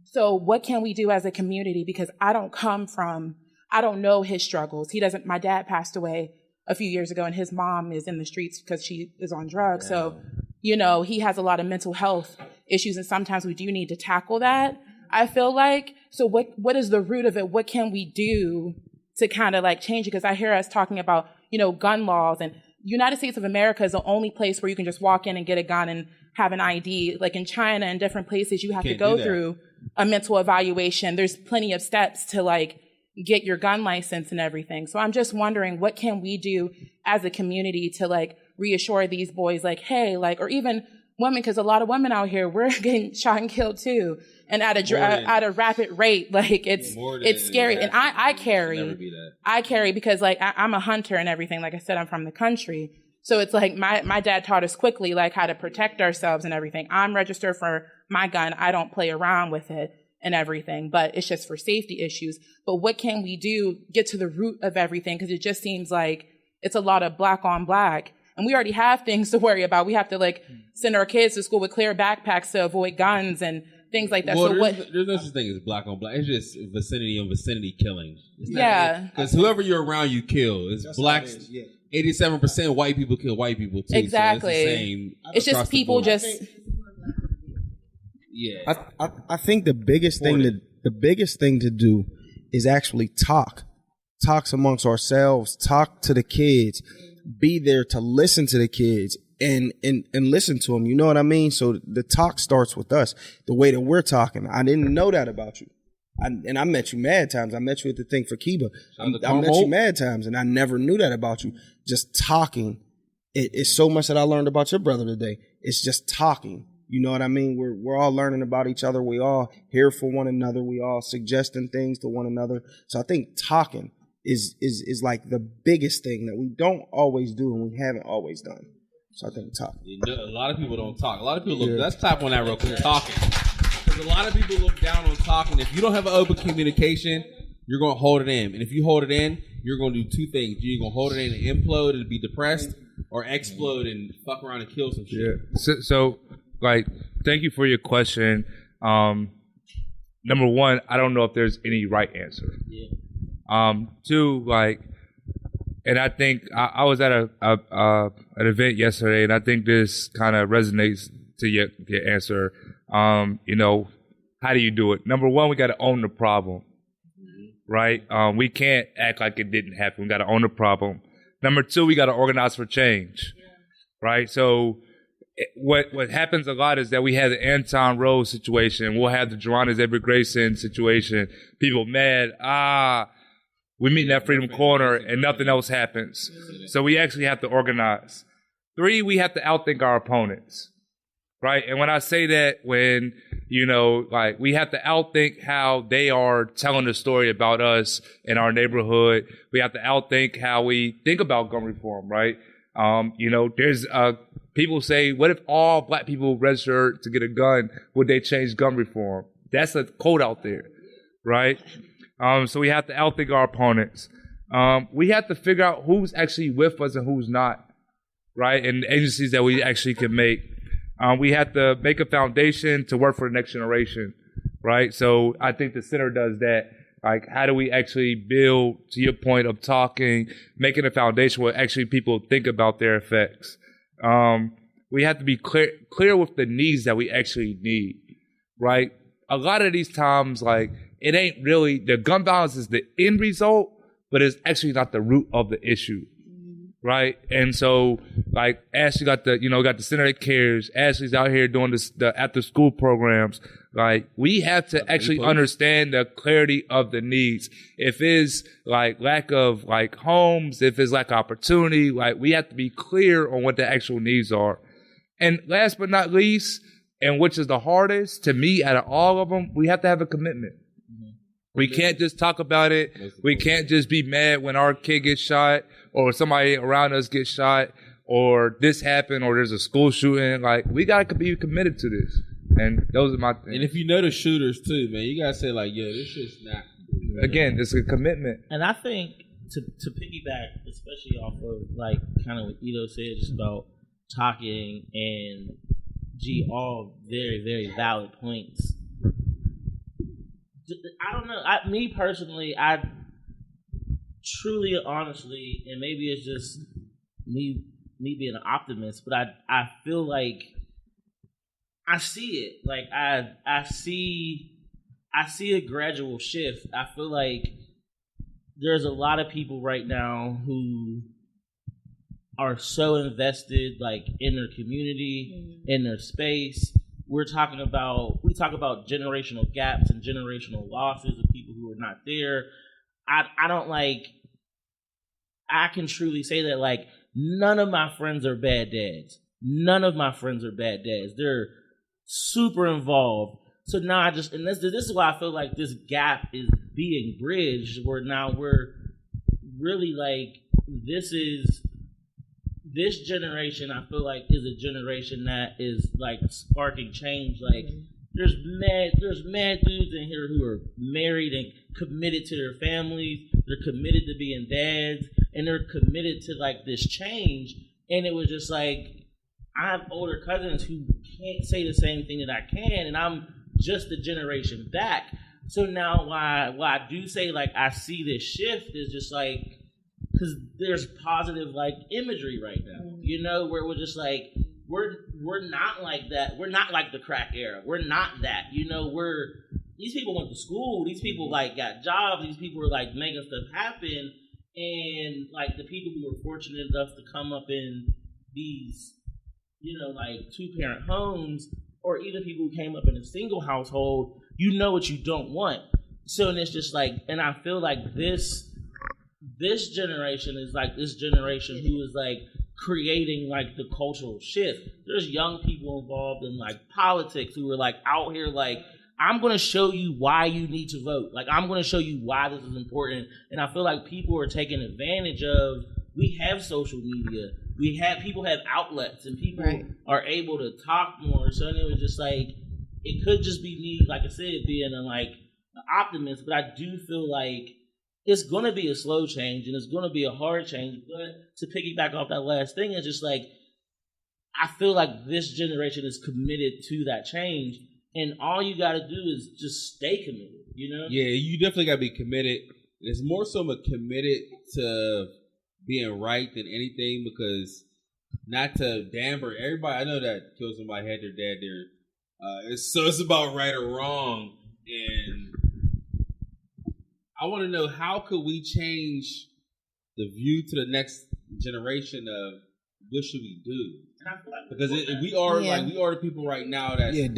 So what can we do as a community? Because I don't know his struggles. My dad passed away a few years ago and his mom is in the streets because she is on drugs. So, he has a lot of mental health issues and sometimes we do need to tackle that, I feel like. So what is the root of it? What can we do to kind of like change it? Because I hear us talking about, gun laws, and United States of America is the only place where you can just walk in and get a gun and have an ID. Like in China and different places, you have to go through a mental evaluation. There's plenty of steps to like get your gun license and everything. So I'm just wondering, what can we do as a community to like reassure these boys, like, hey, like, or even women, because a lot of women out here, we're getting shot and killed too, and at a rapid rate. Like it's scary. And I carry because like I'm a hunter and everything. Like I said, I'm from the country. So it's like my dad taught us quickly like how to protect ourselves and everything. I'm registered for my gun. I don't play around with it and everything, but it's just for safety issues. But what can we do, get to the root of everything? Because it just seems like it's a lot of black on black. And we already have things to worry about. We have to like send our kids to school with clear backpacks to avoid guns and things like that. Well, there's no such thing as black on black. It's just vicinity on vicinity killing. Because whoever you're around, you kill. It's blacks. 87% white people kill white people too. Exactly. So it's the same. It's just people just. Yeah. I think the biggest thing to do is actually talk amongst ourselves, talk to the kids, be there to listen to the kids and listen to them. You know what I mean? So the talk starts with us, the way that we're talking. I didn't know that about you. I met you mad times. I met you at the thing for Kiba. I met you mad times and I never knew that about you. Just talking. It's so much that I learned about your brother today. It's just talking. You know what I mean? We're all learning about each other. We all here for one another. We all suggesting things to one another. So I think talking is like the biggest thing that we don't always do and we haven't always done. So I think talk. A lot of people don't talk. A lot of people look. Let's tap on that real quick. Talking, because a lot of people look down on talking. If you don't have an open communication, you're going to hold it in, and if you hold it in, you're going to do 2 things. You're going to hold it in and implode and be depressed, or explode and fuck around and kill some shit. Yeah. So like, thank you for your question. Number one, I don't know if there's any right answer. Yeah. 2, like, and I think I was at an event yesterday, and I think this kind of resonates to your answer. How do you do it? Number one, we got to own the problem, right? We can't act like it didn't happen. We got to own the problem. Number 2, we got to organize for change, right? So what happens a lot is that we have the Anton Rose situation. We'll have the Joanna Zebra Grayson situation. People mad. We meet in that Freedom Corner and nothing else happens. So we actually have to organize. 3, we have to outthink our opponents, right? And when I say that, when, we have to outthink how they are telling the story about us in our neighborhood. We have to outthink how we think about gun reform, right? There's people say, what if all black people registered to get a gun? Would they change gun reform? That's a quote out there, right? So we have to outthink our opponents. We have to figure out who's actually with us and who's not, right? And agencies that we actually can make. We have to make a foundation to work for the next generation, right? So I think the center does that. Like, how do we actually build, to your point of talking, making a foundation where actually people think about their effects? We have to be clear with the needs that we actually need, right? A lot of these times, like, it ain't really, the gun violence is the end result, but it's actually not the root of the issue, right? And so, like, Ashley got the Center that Cares. Ashley's out here doing the after school programs. Like, we have to actually understand the clarity of the needs. If it's like lack of like homes, if it's lack of opportunity, like, we have to be clear on what the actual needs are. And last but not least, and which is the hardest to me out of all of them, we have to have a commitment. We can't just talk about it. We can't just be mad when our kid gets shot or somebody around us gets shot or this happened or there's a school shooting. Like, we got to be committed to this. And those are my things. And if you know the shooters too, man, you gotta say like, yo, this shit's not. Again, it's a commitment. And I think to piggyback, especially off of like kind of what Ito said, just about talking and G, all very, very valid points. I don't know. Me personally, I truly, honestly, and maybe it's just me being an optimist, but I feel like I see it. Like I see a gradual shift. I feel like there's a lot of people right now who are so invested, like in their community, in their space. We talk about generational gaps and generational losses of people who are not there. I don't like. I can truly say that like none of my friends are bad dads. None of my friends are bad dads. They're super involved. So now this is why I feel like this gap is being bridged, where now we're really like this generation, I feel like, is a generation that is like sparking change. Like there's mad dudes in here who are married and committed to their families. They're committed to being dads, and they're committed to like this change. And it was just like, I have older cousins who can't say the same thing that I can, and I'm just a generation back. So now why I do say like I see this shift is just like, because there's positive like imagery right now, you know, where we're just like, we're not like that. We're not like the crack era. We're not that, you know. These people went to school. These people like got jobs. These people were like making stuff happen, and like the people who were fortunate enough to come up in these, you know, like 2-parent homes, or even people who came up in a single household, you know what you don't want. So, and it's just like, and I feel like this generation is like this generation who is like creating like the cultural shift. There's young people involved in like politics who are like out here like, I'm going to show you why you need to vote. Like, I'm going to show you why this is important. And I feel like people are taking advantage of, we have social media. People have outlets, and people are able to talk more. So it was just like, it could just be me, like I said, being an optimist, but I do feel like it's going to be a slow change, and it's going to be a hard change. But to piggyback off that last thing, it's just like, I feel like this generation is committed to that change, and all you got to do is just stay committed, you know? Yeah, you definitely got to be committed. It's more so committed to being right than anything, because not to damper everybody. I know that killed somebody, had their dad there. It's about right or wrong, and I want to know, how could we change the view to the next generation of what should we do? Because we are the people right now that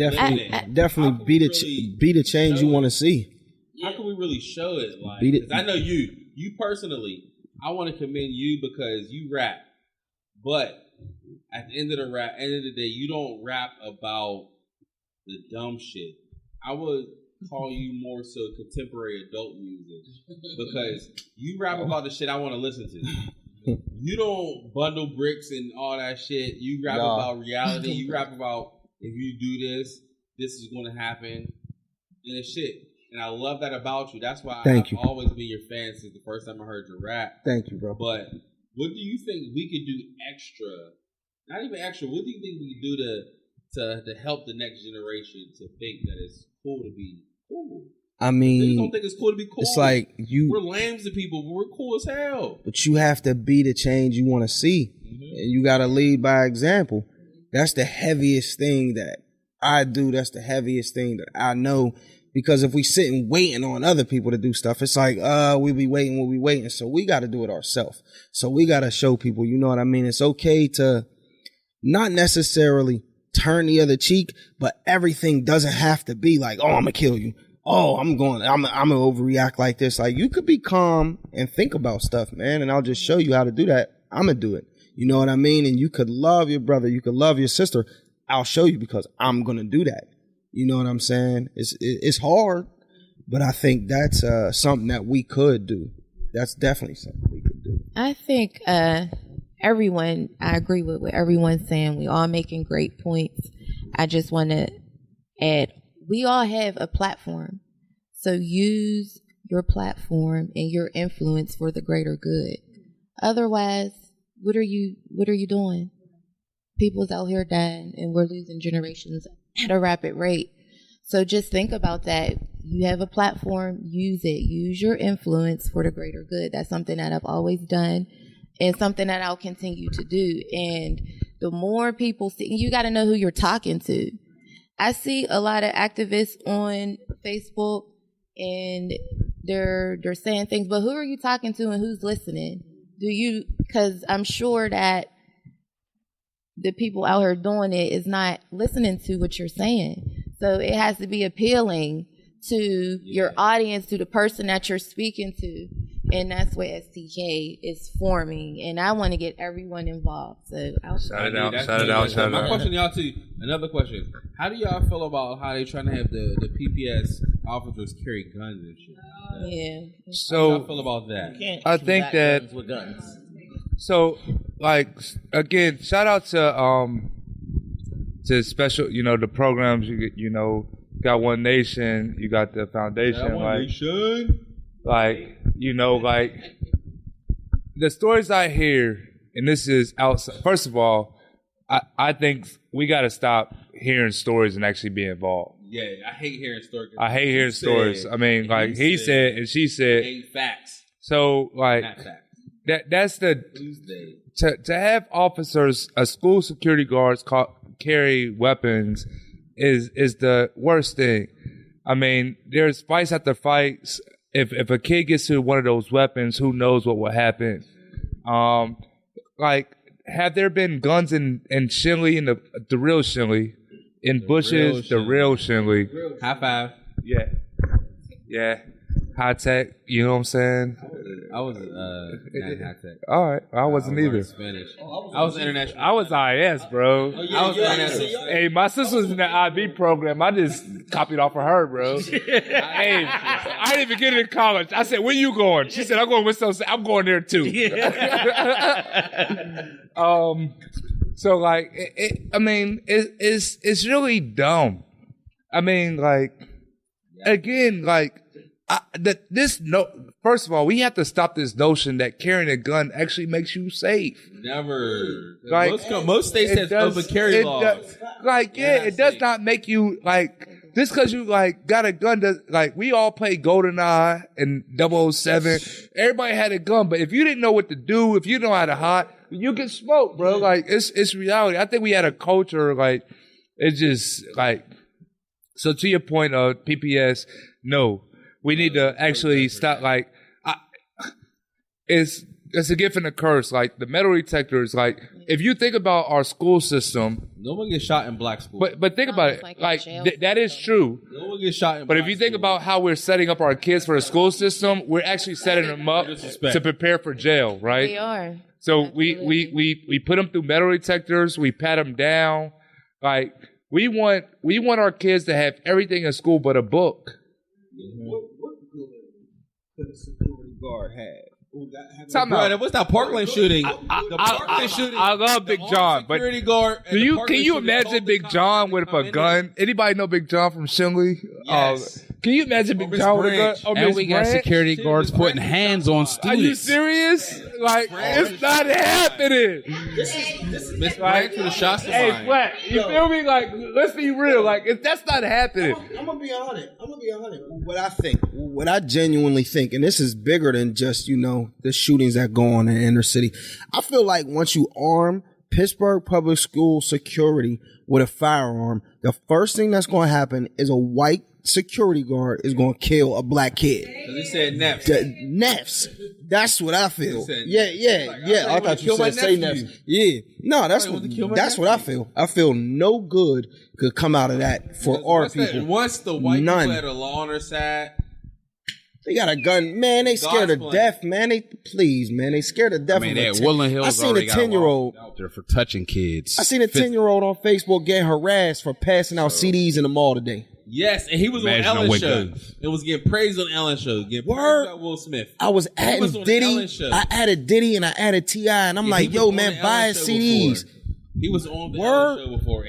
definitely be the change you want to see. How can we really show it? Like, because I know you personally, I want to commend you because you rap, but at the end of the day, you don't rap about the dumb shit. I would call you more so contemporary adult music, because you rap about the shit I want to listen to. You don't bundle bricks and all that shit. You rap about reality. You rap about, if you do this, this is going to happen, and it's shit. And I love that about you. That's why I've always been your fan since the first time I heard your rap. Thank you, bro. But what do you think we could do extra? Not even extra. What do you think we could do to help the next generation to think that it's cool to be cool? I mean, they don't think it's cool to be cool. It's like we're lame to people, but we're cool as hell. But you have to be the change you want to see, and you got to lead by example. That's the heaviest thing that I do. That's the heaviest thing that I know. Because if we sitting waiting on other people to do stuff, it's like, we'll be waiting. So we got to do it ourselves. So we got to show people, you know what I mean? It's okay to not necessarily turn the other cheek, but everything doesn't have to be like, oh, I'm going to kill you. Oh, I'm going to overreact like this. Like, you could be calm and think about stuff, man. And I'll just show you how to do that. I'm going to do it. You know what I mean? And you could love your brother. You could love your sister. I'll show you because I'm going to do that. You know what I'm saying? It's hard, but I think that's something that we could do. That's definitely something we could do. I think I agree with what everyone's saying. We all making great points. I just want to And we all have a platform. So use your platform and your influence for the greater good. Otherwise, what are you doing? People's out here dying and we're losing generations at a rapid rate. So just think about that. You have a platform, use it. Use your influence for the greater good. That's something that I've always done and something that I'll continue to do. And the more people see, you got to know who you're talking to. I see a lot of activists on Facebook and they're saying things, but who are you talking to and who's listening? Because I'm sure that the people out here doing it is not listening to what you're saying. So it has to be appealing to your audience, to the person that you're speaking to. And that's what STK is forming. And I want to get everyone involved. So shout it out. My question to y'all too, another question. How do y'all feel about how they trying to have the PPS officers carry guns and shit? Yeah. So how do y'all feel about that? I think that guns with guns. So, like, again, shout out to special, the programs. You got One Nation, you got the foundation, like the stories I hear, and this is outside. First of all, I think we got to stop hearing stories and actually be involved. Yeah, I hate hearing stories. I hate hearing stories. I mean, like he said and she said. Ain't facts. So, like. Not facts. That's the to have officers, school security guards carry weapons is the worst thing. I mean, there's fights after fights. If a kid gets to one of those weapons, who knows what will happen? Like, have there been guns in Shinley, in the real Shinley, in bushes, the real Shinley? High five. Yeah. High tech, you know what I'm saying? I was not high tech. All right, I wasn't either. Spanish. I was international. I was IS, bro. I was international. Hey, my sister was in the IB program. I just copied off of her, bro. Hey, I didn't even get into college. I said, "Where you going?" She said, "I'm going with Wisconsin." I'm going there too. So like, it's really dumb. I mean, like, again, like. First of all, we have to stop this notion that carrying a gun actually makes you safe. Never. Like, most states have open carry laws. It does not make you like just because you like got a gun. We all play GoldenEye and 007. Everybody had a gun, but if you didn't know what to do, if you know how to hide, you get smoked, bro. Like it's reality. I think we had a culture like it's just like. So to your point of PPS, no. We need to actually stop. Like, it's a gift and a curse. Like the metal detectors. Like, if you think about our school system, no one gets shot in black school. But think about it. Like that is true. No one gets shot in. But if you think about how we're setting up our kids for the school system, we're actually setting them up to prepare for jail, right? We are. So we put them through metal detectors. We pat them down. Like we want our kids to have everything in school but a book. What could a security guard have? Bro, what's that Parkland shooting? I love Big John, but security guard. Can you imagine Big John with a gun? Anybody know Big John from Shinley? Yes. Can you imagine Big John with a gun? And we got security guards putting hands on students. Are you serious? Like, it's not happening. This is Miss Branch for the shots. Hey, Flat, you feel me? Like, let's be real. Like, that's not happening. I'm gonna be honest. What I genuinely think, and this is bigger than just the shootings that go on in the inner city. I feel like once you arm Pittsburgh public school security with a firearm, the first thing that's going to happen is a white security guard is going to kill a black kid. They said Neffs. Neffs. That's what I feel. Yeah. I thought you said say Neffs. Yeah. No, that's what I feel. I feel no good could come out of that for our people. Once the white people had a law on their side. They got a gun, man. They scared to death, man. They scared to death. I mean, that Woodland Hills. I seen a 10-year-old out there for touching kids. I seen a 10-year-old on Facebook getting harassed for passing out CDs in the mall today. Yes, and he was on Ellen's show. It was getting praised on Ellen's show. Getting praised by Will Smith. I was adding Diddy. I added Diddy and I added T.I. and I'm like, yo, man, buy his CDs. He was on the Ellen show before.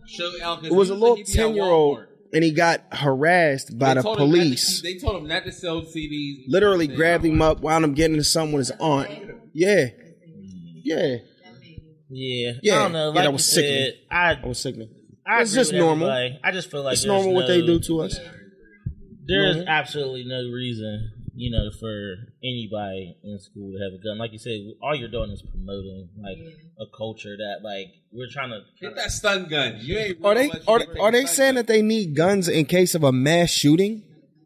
It was a little 10-year-old, and he got harassed by the police. They told him not to sell CDs. Literally grabbed him up, wound him getting into something with his aunt. Yeah. Yeah. I don't know. Like that was sickening. That was sickening. It's just normal. I just feel like it's normal what they do to us. There is absolutely no reason, for anybody in school to have a gun. Like you said, all you're doing is promoting like a culture that like we're trying to get that stun gun. You ain't are they saying that they need guns in case of a mass shooting?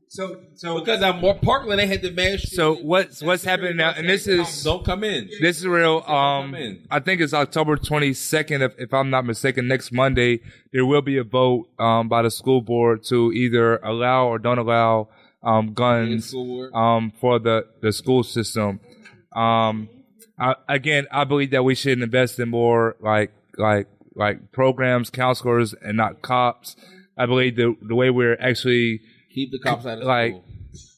So because I'm more Parkland, they had the mass shooting. So what's happening now? And this is don't come in. This is real. I think it's October 22nd, if I'm not mistaken. Next Monday, there will be a vote by the school board to either allow or don't allow guns for the school system. I believe that we should invest in more like programs, counselors, and not cops. I believe the way we're actually keep the cops out of school.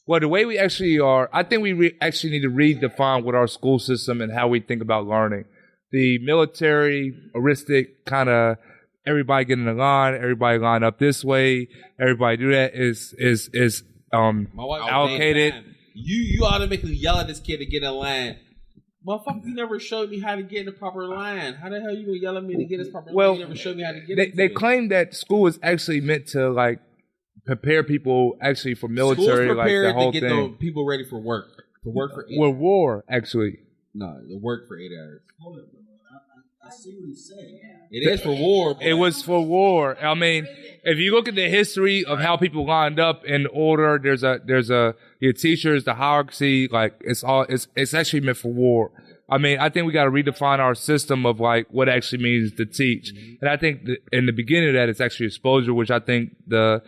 Well, the way we actually are, I think we actually need to redefine what our school system and how we think about learning. The militaristic kind of everybody get in the line, everybody line up this way, everybody do that is allocated. You automatically yell at this kid to get in line. Motherfucker, you never showed me how to get in the proper line. How the hell you gonna yell at me to get this proper line? You never showed me how to get They claim that school is actually meant to like prepare people actually for military, like the whole to get thing. People ready for work. To work for 8 Well, war, actually. No, to work for 8 hours. I see what he's saying. It is for war. It was for war. I mean, if you look at the history of how people lined up in order, your teachers, the hierarchy, like it's actually meant for war. I mean, I think we got to redefine our system of like what it actually means to teach. And I think in the beginning of that, it's actually exposure, which I think the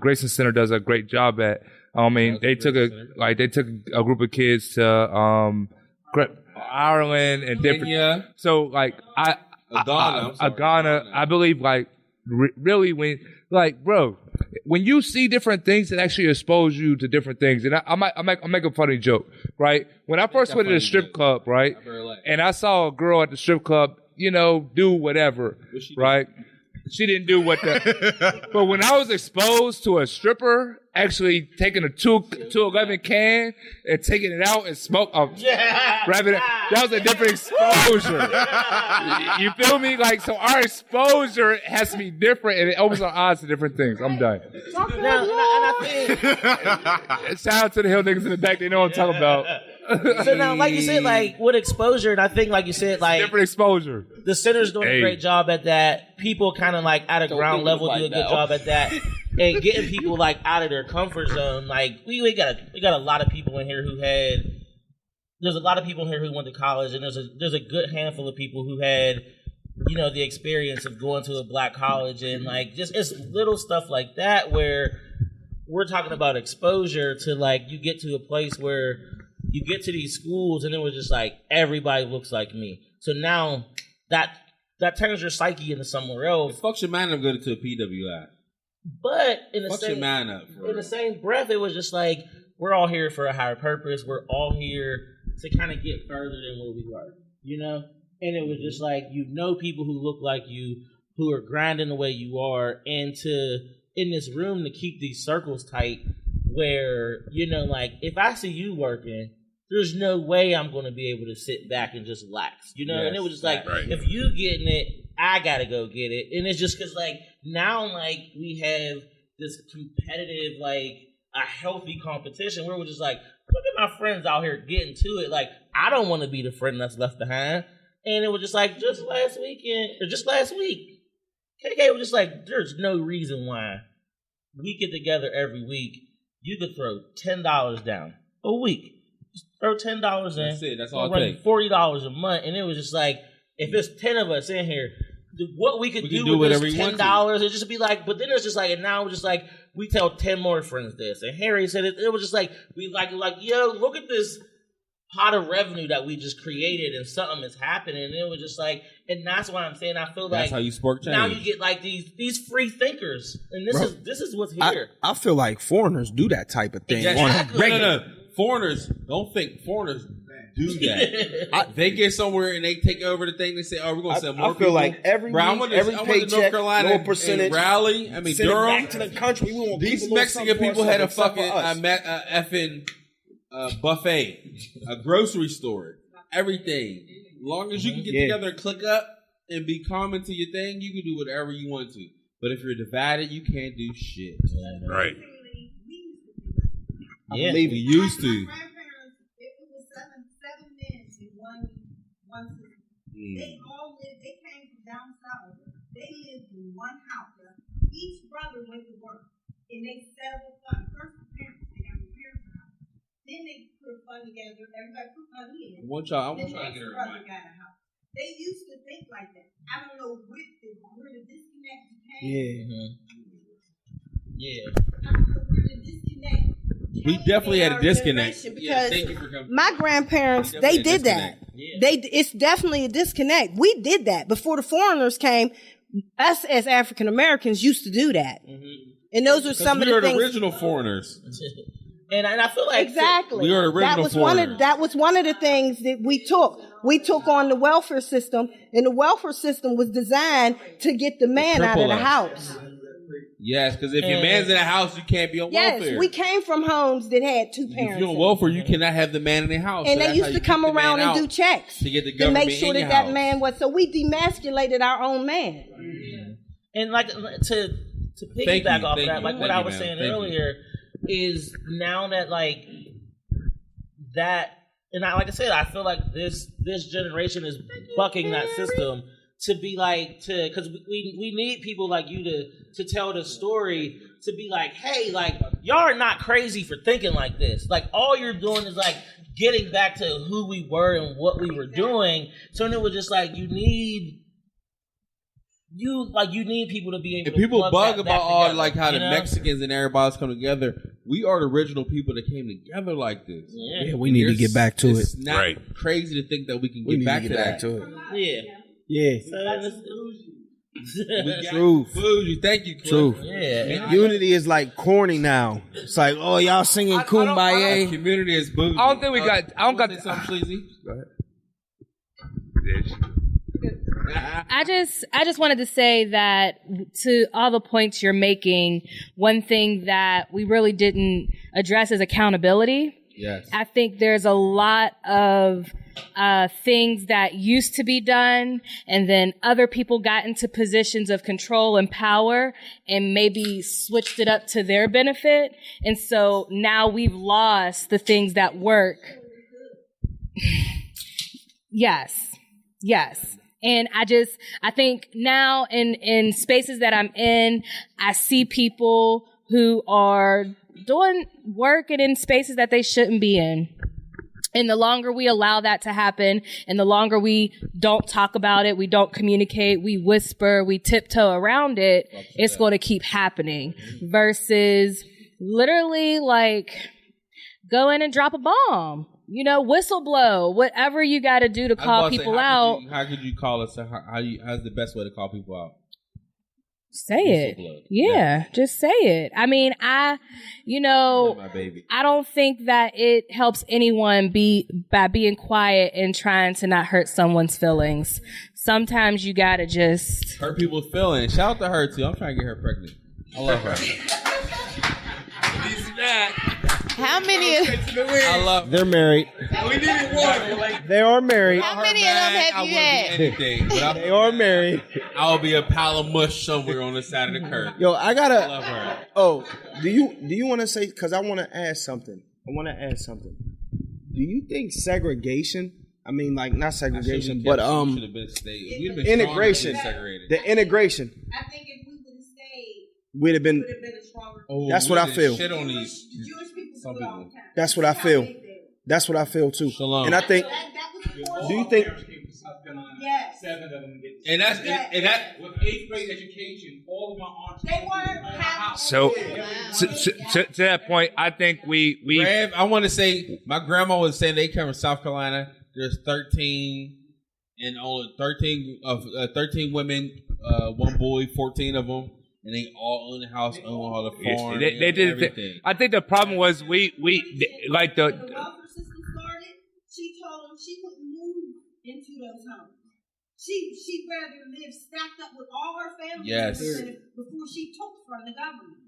Grayson Center does a great job at. I mean, they took a group of kids to Ireland and different. So like Ghana, I believe like really when like bro, when you see different things, it actually expose you to different things. And I'll make a funny joke, right? When I first went to the strip club, right, and I saw a girl at the strip club, do whatever, right? She didn't do what but when I was exposed to a stripper actually taking a 211 can and taking it out and wrapping it, that was a different exposure. You feel me? Like, so our exposure has to be different and it opens our eyes to different things. I'm done. Shout out to the hill niggas in the back. They know what I'm talking about. So now, like you said, like with exposure, and I think, like you said, like different exposure. The center's doing a great job at that. People kind of like at a ground level do a good job at that, and getting people like out of their comfort zone. Like we got a lot of people in here there's a lot of people in here who went to college, and there's a good handful of people who had the experience of going to a black college, and like just it's little stuff like that where we're talking about exposure to like you get to a place where you get to these schools and it was just like everybody looks like me. So now that turns your psyche into somewhere else. It fucks your mind up going to a PWI. But in the same breath, it was just like we're all here for a higher purpose. We're all here to kind of get further than where we were, And it was just like people who look like you, who are grinding the way you are, and in this room to keep these circles tight. Where like if I see you working, there's no way I'm going to be able to sit back and just relax, Yes, and it was just like if you getting it, I gotta go get it, and it's just because like now like we have this competitive like a healthy competition where we're just like look at my friends out here getting to it. Like I don't want to be the friend that's left behind, and it was just like just last week, KK was just like there's no reason why we get together every week. You could throw $10 down a week. Just throw $10 in. That's it. That's all it takes. $40 a month, and it was just like if it's 10 of us in here, what we could do with this $10, it'd just be like. But then it's just like, and now we're just like we tell 10 more friends this, and Harry said it was just like we like yo, look at this pot of revenue that we just created, and something is happening, and it was just like, and that's why I'm saying I feel like that's how you spark change. Now you get like these free thinkers, and this is what's here. I feel like foreigners do that type of thing. Exactly. No. Foreigners don't think foreigners do that. They get somewhere and they take over the thing. They say, "Oh, we're going to send more." I feel like every every paycheck, North Carolina lower percentage, rally. I mean, send it Durham. back to the country. We want These people Mexican people had a fucking effing buffet, a grocery store, everything. As long as you can get together and click up and be common to your thing, you can do whatever you want to. But if you're divided, you can't do shit. Right. Yeah, we used to. They all lived, they came from down south. They lived in one house. Each brother went to work. And they set up a fund. First, the parents, they got the parents' house. Then they put a fund together. Everybody put money in. I want y'all to get her brother got a house. They used to think like that. I don't know where the disconnect came. Yeah. I don't know where the disconnect. We definitely had a disconnect. Because my grandparents, they did that. Yeah. It's definitely a disconnect. We did that before the foreigners came. Us as African Americans used to do that, and those are some of the things. We were the original foreigners, and I feel like exactly we were the original foreigners. That was one of the things that we took. We took on the welfare system, and the welfare system was designed to get the man out of the house. Yes, because if your man's in a house, you can't be on welfare. Yes, we came from homes that had two parents. If you're on welfare, you cannot have the man in the house. And they used to come around and do checks to get the government to make sure that that man was. So we demasculated our own man. And like to piggyback off of that, like what I was saying earlier, is now that like that, and like I said, I feel like this generation is bucking that system. To be like, because we need people like you to tell the story, to be like, hey, like, y'all are not crazy for thinking like this. Like, all you're doing is like getting back to who we were and what we were doing. So then it was just like, you need people to be able to people bug about all together, like how the Mexicans and everybody's come together. We are the original people that came together like this. Yeah, we need to get back to it. It's not crazy to think that we can get back to that. Yeah. Yeah. True. Thank you, Cliff. True. Yeah. Unity is like corny now. It's like, oh, y'all singing Kumbaya. Community is bougie. I don't think we got. I don't got something sleazy. Go ahead. I just wanted to say that to all the points you're making, one thing that we really didn't address is accountability. Yes. I think there's a lot of things that used to be done, and then other people got into positions of control and power and maybe switched it up to their benefit. And so now we've lost the things that work. Yes. And I think now in spaces that I'm in, I see people who are doing work and in spaces that they shouldn't be in. And the longer we allow that to happen, and the longer we don't talk about it, we don't communicate, we whisper, we tiptoe around it, it's going to keep happening. Versus literally like go in and drop a bomb. Whistle blow, whatever you got to do to call people out. How could you call us? How's the best way to call people out? Say it. Yeah, just say it. I mean, I don't think that it helps anyone by being quiet and trying to not hurt someone's feelings. Sometimes you gotta just hurt people's feelings. Shout out to her too. I'm trying to get her pregnant. I love her. How many? I love. They're married. We needed water. They are married. How many of them have you had? They are married. I'll be a pile of mush somewhere on the side of the curb. Yo, I gotta. I love her. Oh, do you want to say? Because I want to ask something. Do you think segregation? I mean, like not segregation, but integration. The integration. I think if we would have stayed, we'd have been a stronger. That's what I feel. Shit on these. Jewish people do it all the time. That's what I feel. That's what I feel too. Shalom. And I think. Do you think? Yes. 7 of them get. And that with 8th grade education, all of my aunts. They weren't. So to that point, I think we. Rev, I want to say my grandma was saying they come from South Carolina. There's 13 and only 13 women, 1 boy, 14 of them. And they all own the house, own all the farm. They did everything. I think the problem was we like the. When the welfare system started, she told them she wouldn't move into those homes. She'd rather live stacked up with all her family members before she took from the government.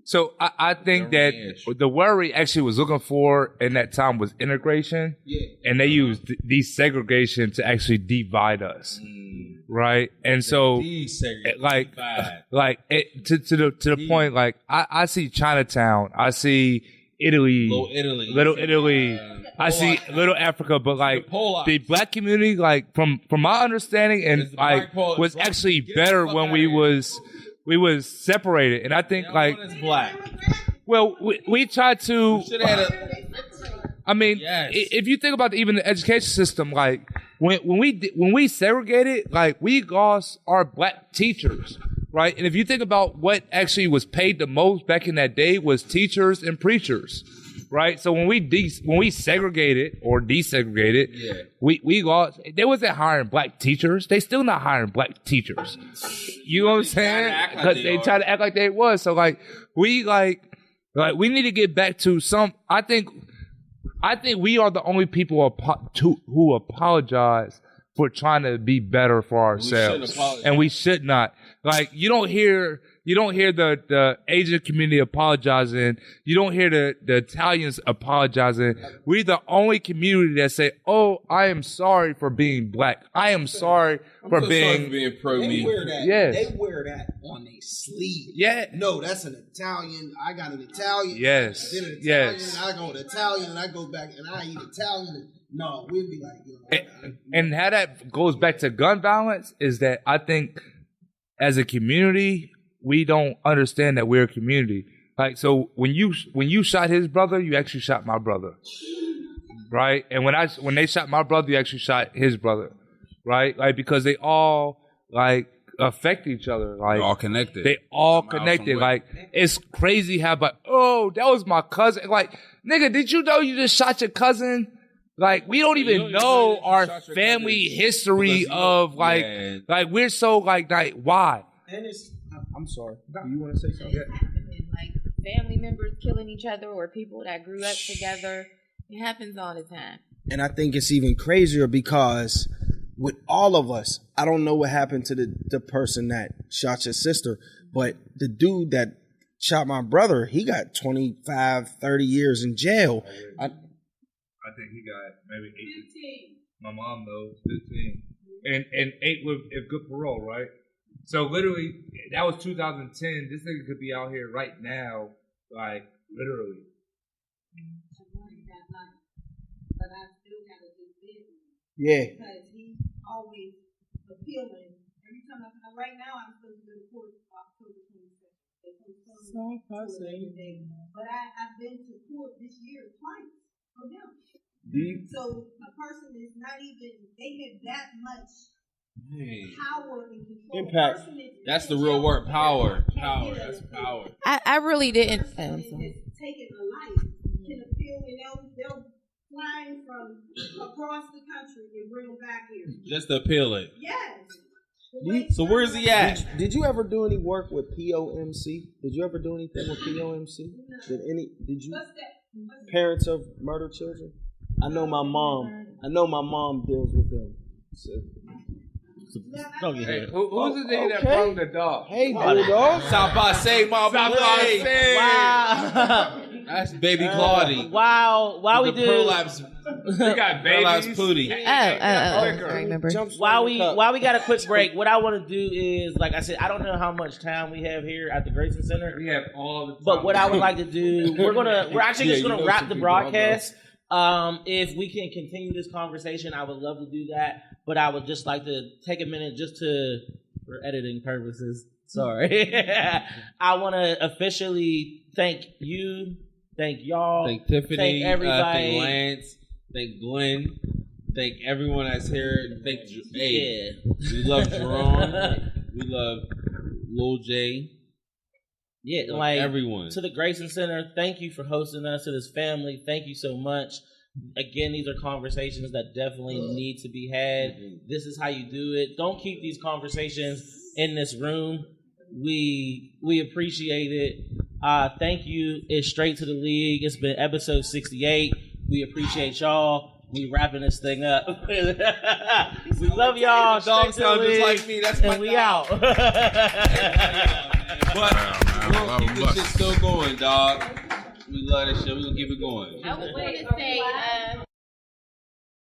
So I think that the word actually was looking for in that time was integration, and they used desegregation to actually divide us, right? And so, like to the point, like I see Chinatown, I see Italy, Little Italy. I see Little Africa, but like the black community, like from my understanding, and like was actually better when we was separated. And I think like black. Well, we tried to. I mean, if you think about even the education system, like when we segregated, like we lost our black teachers. Right, and if you think about what actually was paid the most back in that day was teachers and preachers, right? So when we segregated or desegregated, we lost. They wasn't hiring black teachers. They still not hiring black teachers. You know what I'm saying? Because they try to act like they was. So like we need to get back to some. I think we are the only people who apologize for trying to be better for ourselves, and we should not. Like you don't hear the Asian community apologizing. You don't hear the Italians apologizing. We're the only community that say, "Oh, I am sorry for being black. I am sorry for being pro me." They wear that. Yes. They wear that on their sleeve. Yeah. No, that's an Italian. I got an Italian. Yes. Then an Italian. Yes. I go to Italian, and I go back, and I eat Italian. No, we'd be like, and how that goes back to gun violence is that I think as a community, we don't understand that we're a community. Like, so when you shot his brother, you actually shot my brother, right? And when they shot my brother, you actually shot his brother, right? Like, because they all like affect each other. Like, they're all connected. They all connected. Like, it's crazy how, but oh, that was my cousin. Like, nigga, did you know you just shot your cousin? Like, we don't even know our family history of, like, like, we're so, like, why? And it's, I'm sorry. Do you want to say something? Like, family members killing each other or people that grew up together. It happens all the time. And I think it's even crazier because with all of us, I don't know what happened to the person that shot your sister, but the dude that shot my brother, he got 25, 30 years in jail. I think he got maybe 18. My mom knows 15, and 8 with good parole, right? So literally, that was 2010. This nigga could be out here right now, like literally. But I still got to do business. Yeah. Because he's always appealing. Every time right now, I'm supposed to go to court October 26th. But I've been to court this year twice for him. So a person is not even, they have that much power and control. Impact. That's the real word, power. Power. That's power. I really didn't. Taking a life can appeal, and they'll fly from across the country and bring them back here. Just to appeal it. Yes. So where's he at? Did you ever do any work with POMC? Did you ever do anything with POMC? Did you? Parents of murdered children? I know my mom deals with them. So. Hey, who's the nigga that brought the dog? Hey, Bulldog. South by Say, my boy. Wow. That's baby Claudie. Wow. While we do. Prolapse. We got babies. Pootie. I remember. While we got a quick break, what I want to do is, like I said, I don't know how much time we have here at the Grayson Center. We have all the time. But what I would like to do, we're actually just gonna wrap the broadcast. If we can continue this conversation, I would love to do that. But I would just like to take a minute for editing purposes. Sorry. I want to officially thank you, thank y'all, thank Tiffany, thank everybody, thank Lance, thank Glenn, thank everyone that's here. Thank we love Jerome, we love Lil J. Yeah, like everyone. To the Grayson Center, thank you for hosting us, to this family. Thank you so much. Again, these are conversations that definitely need to be had. This is how you do it. Don't keep these conversations in this room. We appreciate it. Thank you. It's Straight to the League. It's been episode 68. We appreciate y'all. We wrapping this thing up. We love y'all. Dog sound just like me. That's my and we dog. out. But we'll keep this shit still going, dog. We love this shit. We're gonna keep it going. I was going to say,